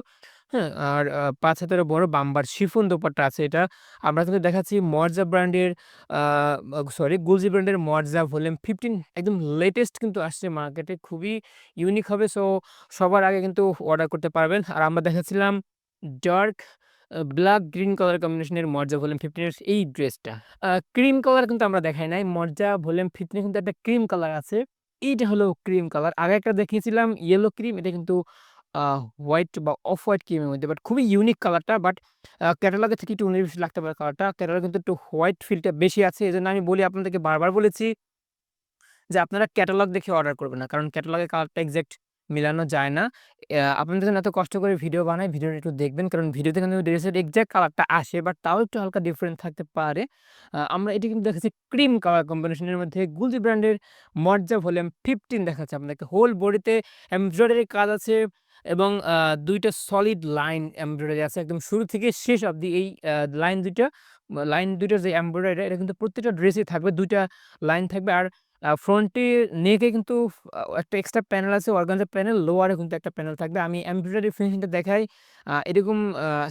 হ্যাঁ? আর ৫ হাতেরও বড় বাম্বার শিফন দোপাট্টা আছে এটা। আমরা কিন্তু দেখাচ্ছি মর্জা ব্র্যান্ডের, আ সরি গুলজি ব্র্যান্ডের মর্জা ভলিউম 15 একদম লেটেস্ট কিন্তু আসছে মার্কেটে। খুবই ইউনিক হবে। সো সবার আগে কিন্তু অর্ডার করতে পারবেন। আর আমরা দেখাচ্ছিলাম ডার্ক ব্লাক গ্রিন কালার কম্বিনেশনের মর্জা ভলিউম 15 এর এই ড্রেসটা। ক্রিম কালার কিন্তু আমরা দেখাই নাই। মর্জা ভলিউম 15 এ কিন্তু একটা ক্রিম কালার আছে। এইটা হলো ক্রিম কালার। আগে একটা দেখিয়েছিলাম ইয়েলো ক্রিম, এটা কিন্তু আ হোয়াইট বা অফ হোয়াইট ক্রিমের মধ্যে। বাট খুবই ইউনিক কালারটা। বাট ক্যাটালগের থেকে একটু ১৯-২০ লাগতে পারে কালারটা। ক্যাটালগে কিন্তু একটু হোয়াইট ফিলটা বেশি আছে। এজন্য আমি বলি আপনাদেরকে, বারবার বলেছি যে আপনারা ক্যাটালগ দেখে অর্ডার করবেন না। কারণ ক্যাটালগের কালারটা এক্সাক্ট মিলানো যায় না। আপনাদের জন্য এত কষ্ট করে ভিডিও বানাই, ভিডিওটা একটু দেখবেন। কারণ ভিডিওতে কিন্তু ড্রেসের এক্সাক্ট কালারটা আসে, বাট তাও একটু হালকা ডিফারেন্ট থাকতে পারে। আমরা এটি কিন্তু দেখাচ্ছি ক্রিম কালার কম্বিনেশনের মধ্যে গুলজি ব্র্যান্ডের মর্জা ভলিউম 15 দেখাচ্ছে আপনাদেরকে। হোল বডিতে এমব্রয়ডারি কাজ আছে এবং ২ টা সলিড লাইন এমব্রয়ডারি আছে একদম শুরু থেকে শেষ অবধি। এই লাইন ২ টা যে এমব্রয়ডারি এটা কিন্তু প্রত্যেকটা ড্রেসেই থাকবে। ২ টা লাইন থাকবে। আর ফ্রন্টে নেকে কিন্তু একটা এক্সট্রা প্যানেল আছে, অর্গানজা প্যানেল, লোয়ারে কিন্তু একটা প্যানেল থাকবে। আমি এমব্রয়ডারি ফিনিশিংটা দেখাই। এরকম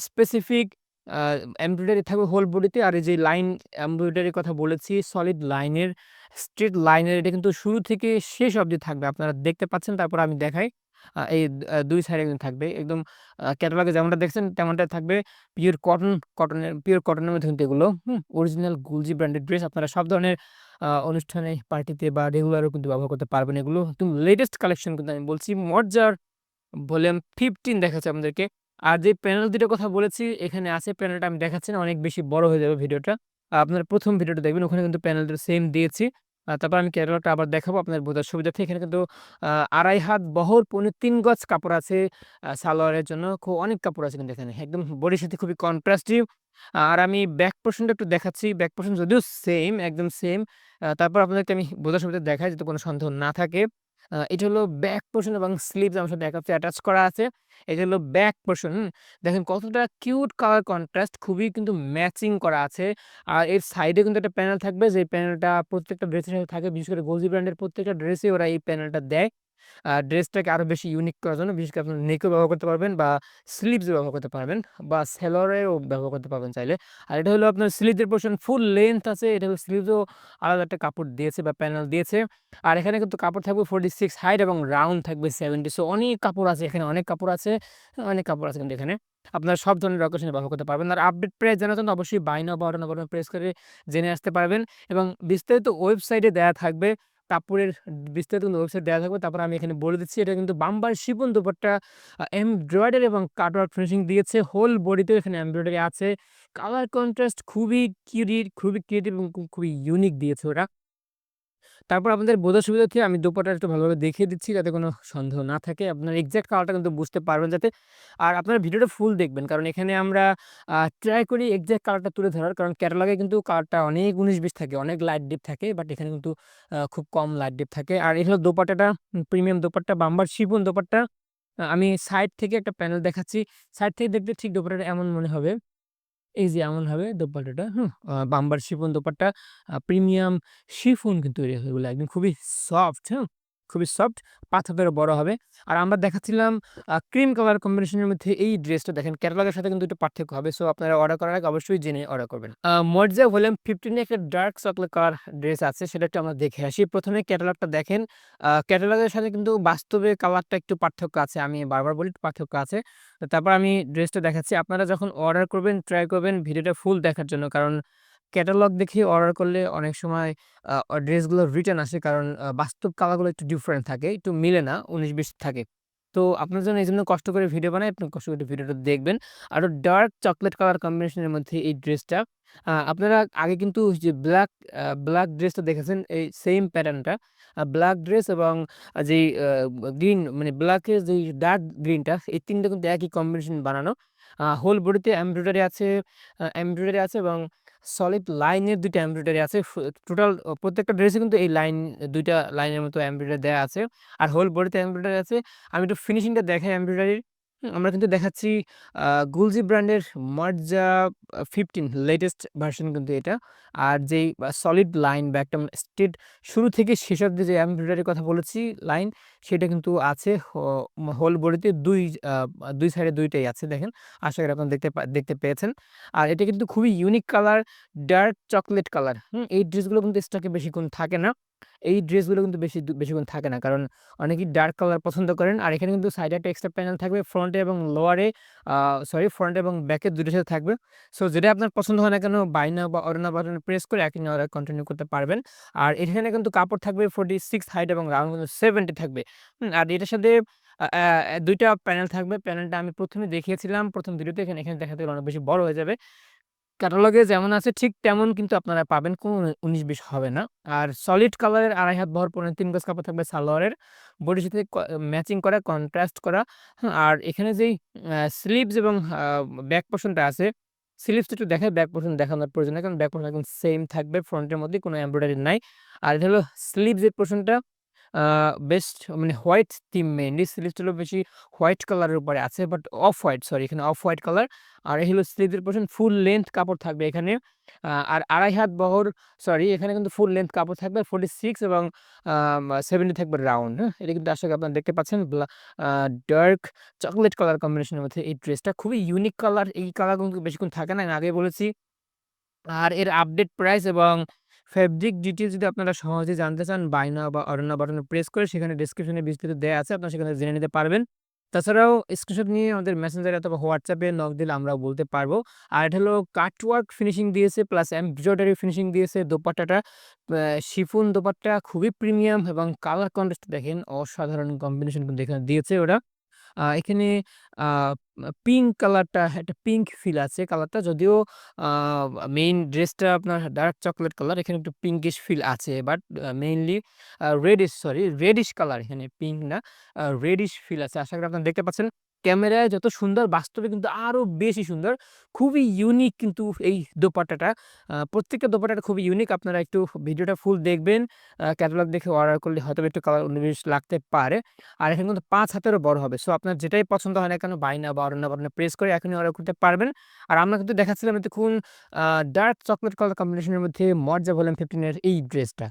স্পেসিফিক আ এমব্রয়ডারি থাকবে হোল বডিতে। আর এই যে লাইন এমব্রয়ডারির কথা বলেছি, সলিড লাইনের, স্ট্রেইট লাইনের, এটা কিন্তু শুরু থেকে শেষ অবধি থাকবে। আপনারা দেখতে পাচ্ছেন, তারপর আমি দেখাই। এই ২ সাইডে কিন্তু থাকবে। একদম ক্যাটালগে যেমনটা দেখছেন তেমনটাই থাকবে। পিওর কটনের মধ্যে কিন্তু এগুলো, হুম? অরিজিনাল গুলজি ব্র্যান্ডের ড্রেস। আপনারা সব ধরনের অনুষ্ঠানে, পার্টিতে বা রেগুলারও কিন্তু ব্যবহার করতে পারবেন এগুলো। একদম লেটেস্ট কালেকশন কিন্তু আমি বলছি। মর্জার ভলিউম 15 দেখাচ্ছে আপনাদেরকে। আর যে প্যানেল ২ টার কথা বলেছি এখানে আছে, প্যানেলটা আমি দেখাচ্ছি না, অনেক বেশি বড় হয়ে যাবে ভিডিওটা। আপনারা ১ম ভিডিওটা দেখবেন, ওখানে কিন্তু প্যানেল দুটো সেম দিয়েছি। তারপর আমি ক্যাটালগটা আবার দেখাবো আপনাদের বোঝার সুবিধার্থে। এখানে কিন্তু ২.৫ হাত বহর, পৌনে ৩ গজ কাপড় আছে সালোয়ারের জন্য। অনেক কাপড় আছে কিন্তু এখানে। একদম বডির সাথে খুবই কন্ট্রাস্টিভ। আর আমি ব্যাক পোরশনটা একটু দেখাচ্ছি। ব্যাক পোরশন যদিও সেম, একদম সেম। তারপর আপনাদেরকে আমি বোঝার সুবিধার্থে দেখাই যাতে কোনো সন্দেহ না থাকে। এটা হলো ব্যাক পোরশন এবং স্লিভস আমার সাথে একাত্রে অ্যাটাচ করা আছে। এটা হলো ব্যাক পোরশন, হুম? দেখেন কতটা কিউট কালার কন্ট্রাস্ট, খুবই কিন্তু ম্যাচিং করা আছে। আর এর সাইডে কিন্তু একটা প্যানেল থাকবে, যে প্যানেলটা প্রত্যেকটা ড্রেসের সাথে থাকে। বিশেষ করে গোজি ব্র্যান্ডের প্রত্যেকটা ড্রেসে ওরা এই প্যানেলটা দেয়। ড্রেসটাকে আরো বেশি ইউনিক করার জন্য। বিশেষ করে আপনার নেকেও ব্যবহার করতে পারবেন বা স্লিভসও ব্যবহার করতে পারবেন বা সেলরেও ব্যবহার করতে পারবেন চাইলে। আর এটা হলো আপনার স্লিভসের পোরশন ফুল লেংথ আছে। এটা হলো স্লিভসও আলাদা একটা কাপড় দিয়েছে বা প্যানেল দিয়েছে। আর এখানে কিন্তু কাপড় থাকবে 46 হাইট এবং রাউন্ড থাকবে 70। সো অনেক কাপড় আছে এখানে, অনেক কাপড় আছে, অনেক কাপড় আছে কিন্তু এখানে। আপনারা সব ধরনের অকেশনে ব্যবহার করতে পারবেন। আর আপডেট প্রাইস জানার জন্য অবশ্যই বাই নাও বাটন প্রেস করে জেনে আসতে পারবেন এবং বিস্তারিত ওয়েবসাইটে দেয়া থাকবে। কাপড়ের বিস্তারিত কিন্তু ওয়েবসাইট দেয়া থাকবে। তারপর আমি এখানে বলে দিচ্ছি, এটা কিন্তু বাম্বার শিফন দোপাট্টা, এমব্রয়ডারি এবং কাটওয়ার্ক ফিনিশিং দিয়েছে। হোল বডিতেও এখানে এমব্রয়ডারি আছে। কালার কন্ট্রাস্ট খুবই ক্রিয়েটিভ এবং খুবই ইউনিক দিয়েছে ওরা। তারপর আপনাদের বোঝার সুবিধার্থে আমি দোপাট্টাটা একটু ভালোভাবে দেখিয়ে দিচ্ছি যাতে কোনো সন্দেহ না থাকে। আপনার এক্সাক্ট কালারটা কিন্তু বুঝতে পারবেন যাতে। আর আপনারা ভিডিওটা ফুল দেখবেন। কারণ এখানে আমরা ট্রাই করি এক্সাক্ট কালারটা তুলে ধরার। কারণ ক্যাটালগে কিন্তু কালারটা অনেক ১৯-২০ থাকে, অনেক লাইট ডিপ থাকে। বাট এখানে কিন্তু খুব কম লাইট ডিপ থাকে। আর এটা হলো দোপাট্টাটা, প্রিমিয়াম দোপাট্টা, বাম্বার শিফন দোপাট্টা। আমি সাইড থেকে একটা প্যানেল দেখাচ্ছি। সাইড থেকে দেখলে ঠিক দোপাট্টাটা এমন মনে হবে। এই যে এমনভাবে দোপাট্টাটা, হুম? বাম্বার শিফন দোপাট্টা, প্রিমিয়াম শিফন কিন্তু এগুলা একদম খুবই সফট, হ্যাঁ? খুবই সফট, পাথরেরও বড় হবে। আর আমরা দেখাচ্ছিলাম ক্রিম কালার কম্বিনেশনের মধ্যে এই ড্রেসটা দেখেন ক্যাটালগের সাথে কিন্তু একটু পার্থক্য হবে। সো আপনারা অর্ডার করার আগে অবশ্যই জেনে অর্ডার করবেন। মর্জা ভলিউম 15 এ একটা ডার্ক চকোলেট কালার ড্রেস আছে সেটা একটু আমরা দেখে আসি। ১ম এ ক্যাটালগটা দেখেন। ক্যাটালগের সাথে কিন্তু বাস্তবে কালারটা একটু পার্থক্য আছে। আমি বারবার বলি পার্থক্য আছে। তো তারপর আমি ড্রেসটা দেখাচ্ছি। আপনারা যখন অর্ডার করবেন ট্রাই করবেন ভিডিওটা ফুল দেখার জন্য। কারণ ক্যাটালগ দেখে অর্ডার করলে অনেক সময় ড্রেসগুলো রিটার্ন আসে। কারণ বাস্তব কালারগুলো একটু ডিফারেন্ট থাকে। একটু মিলে না ১৯-২০ থাকে। তো আপনার জন্য এইজন্য কষ্ট করে ভিডিও বানাই। আপনি কষ্ট করে ভিডিওটা দেখবেন। আরো ডার্ক চকোলেট কালার কম্বিনেশন এর মধ্যে এই ড্রেসটা। আপনারা আগে কিন্তু ওই যে ব্লাক ড্রেসটা দেখেছেন এই সেইম প্যাটার্নটা। ব্লাক ড্রেস এবং যেই গ্রিন মানে ব্লাকের যেই ডার্ক গ্রিনটা এই ৩ টা কিন্তু একই কম্বিনেশন বানানো। হোল বডিতে এমব্রয়ডারি আছে এবং সলিড লাইনের ২ টা এমব্রয়ডারি আছে। টোটাল প্রত্যেকটা ড্রেসে কিন্তু এই লাইন ২ টা লাইনের মতো এমব্রয়ডারি দেয়া আছে। আর হোল বডিতে এমব্রয়ডারি আছে। আমি একটু ফিনিশিংটা দেখাই এমব্রয়ডারির। আমরা কিন্তু দেখাচ্ছি আ গুলজি ব্র্যান্ডের মার্জা 15 লেটেস্ট ভার্সন কিন্তু এটা। আর যেই সলিড লাইন বা একদম স্ট্রেট শুরু থেকে শেষ অব্দি যে এমব্রয়ডারির কথা বলেছি লাইন, সেটা কিন্তু আছে হোল বডিতে ২ সাইডে ২ টাই আছে দেখেন। আশা করি আপনারা দেখতে পেয়েছেন। আর এটা কিন্তু খুবই unique colour, dark chocolate colour. এই ড্রেসগুলো কিন্তু স্টকে বেশিক্ষণ থাকে না। এই ড্রেসগুলো কিন্তু বেশিক্ষণ থাকে না। কারণ অনেকেই ডার্ক কালার পছন্দ করেন। আর এখানে কিন্তু সাইডে একটা এক্সট্রা প্যানেল থাকবে। ফ্রন্টে এবং লোয়ারে আ সরি ফ্রন্ট এবং ব্যাকে ২ টার সাথে থাকবে। সো যেটা আপনার পছন্দ হয় না কেন বাই নাও বা অর্ডার নাও বাটনে প্রেস করে এখনই অর্ডার কন্টিনিউ করতে পারবেন। আর এখানে কিন্তু কাপড় থাকবে 46 হাইট এবং রাউন্ড কিন্তু 70 থাকবে। আর এটার সাথে আ অ্যা ২ টা প্যানেল থাকবে। প্যানেলটা আমি ১ম এ দেখিয়েছিলাম ১ম ভিডিওতে এখানে দেখাতে গেলে অনেক বেশি বড় হয়ে যাবে। ক্যাটালগে যেমন আছে ঠিক তেমন কিন্তু আপনারা পাবেন। কোনো ১৯-২০ হবে না। আর সলিড কালারের ২.৫ হাত বহর পৌনে ৩ গজ কাপড় থাকবে সালোয়ারের। বডির সাথে ম্যাচিং করা, কন্ট্রাস্ট করা। আর এখানে যেই স্লিভস এবং ব্যাক পোরশনটা আছে, স্লিভসটা একটু দেখাই, ব্যাক পোরশন দেখানোর প্রয়োজন নাই। কারণ ব্যাক পোরশন একদম সেম থাকবে ফ্রন্টের মধ্যে কোনো এমব্রয়ডারি নাই। আর এটা হলো স্লিভস এর পোরশনটা আ বেস্ট মানে হোয়াইট থিম মেইনলি স্লিভসটা হলো বেশি হোয়াইট কালারের উপরে আছে বাট অফ হোয়াইট সরি এখানে অফ হোয়াইট কালার। আর এই হলো স্লিভের পোরশন ফুল লেংথ কাপড় থাকবে এখানে। আর ২.৫ হাত বহর সরি এখানে কিন্তু ফুল লেংথ কাপড় থাকবে 46 এবং 70 থাকবে রাউন্ড, হ্যাঁ? এটা কিন্তু আশা করি আপনারা দেখতে পাচ্ছেন আ ডার্ক চকোলেট কালার কম্বিনেশনের মধ্যে এই ড্রেসটা খুবই ইউনিক কালার। এই কালার কিন্তু বেশিক্ষণ থাকে না। আমি আগেই বলেছি। আর এর আপডেট প্রাইস এবং ফেব্রিক ডিটেইলস যদি আপনারা সহজে জানতে চান, বাই নাও বা অর্ডার নাও বাটনে প্রেস করে সেখানে ডেসক্রিপশনে বিস্তারিত দেয়া আছে। আপনারা সেখানে জেনে নিতে পারবেন। তাছাড়াও স্ক্রিনশট নিয়ে আমাদের মেসেঞ্জারে অথবা হোয়াটসঅ্যাপে নক দিলে আমরাও বলতে পারবো। আর এটা হলো কাটওয়ার্ক ফিনিশিং দিয়েছে প্লাস এমব্রয়ডারি ফিনিশিং দিয়েছে। দোপাট্টাটা শিফন দোপাট্টা খুবই প্রিমিয়াম এবং কালার কন্ট্রাস্ট দেখেন অসাধারণ কম্বিনেশন কিন্তু এখানে দিয়েছে ওরা। এখানে আ পিঙ্ক কালারটা একটা পিঙ্ক ফিল আছে কালারটা। যদিও আ মেইন ড্রেসটা আপনার ডার্ক চকোলেট কালার। এখানে একটু পিঙ্কিশ ফিল আছে। বাট মেইনলি রেডিশ কালার এখানে পিঙ্ক না। রেডিশ ফিল আছে। আশা করি আপনারা দেখতে পাচ্ছেন। ক্যামেরায় যত সুন্দর বাস্তবে কিন্তু আরো বেশি সুন্দর। খুবই ইউনিক কিন্তু এই দোপাট্টাটা। প্রত্যেকটা দোপাট্টাটা খুবই ইউনিক। আপনারা একটু ভিডিওটা ফুল দেখবেন। ক্যাটালগ দেখে অর্ডার করলে হয়তোবা একটু কালার ১৯-২০ লাগতে পারে। আর এখানে কিন্তু ৫ হাতেরও বড় হবে। সো আপনার যেটাই পছন্দ হয় না কেন বাই নাও বা অর্ডার নাও বাটনে প্রেস করে এখনই অর্ডার করতে পারবেন। আর আমরা কিন্তু দেখাচ্ছিলাম এতক্ষণ আ ডার্ক চকোলেট কালার কম্বিনেশন এর মধ্যে মর্জা ভলিউম 15 এর এই ড্রেসটা।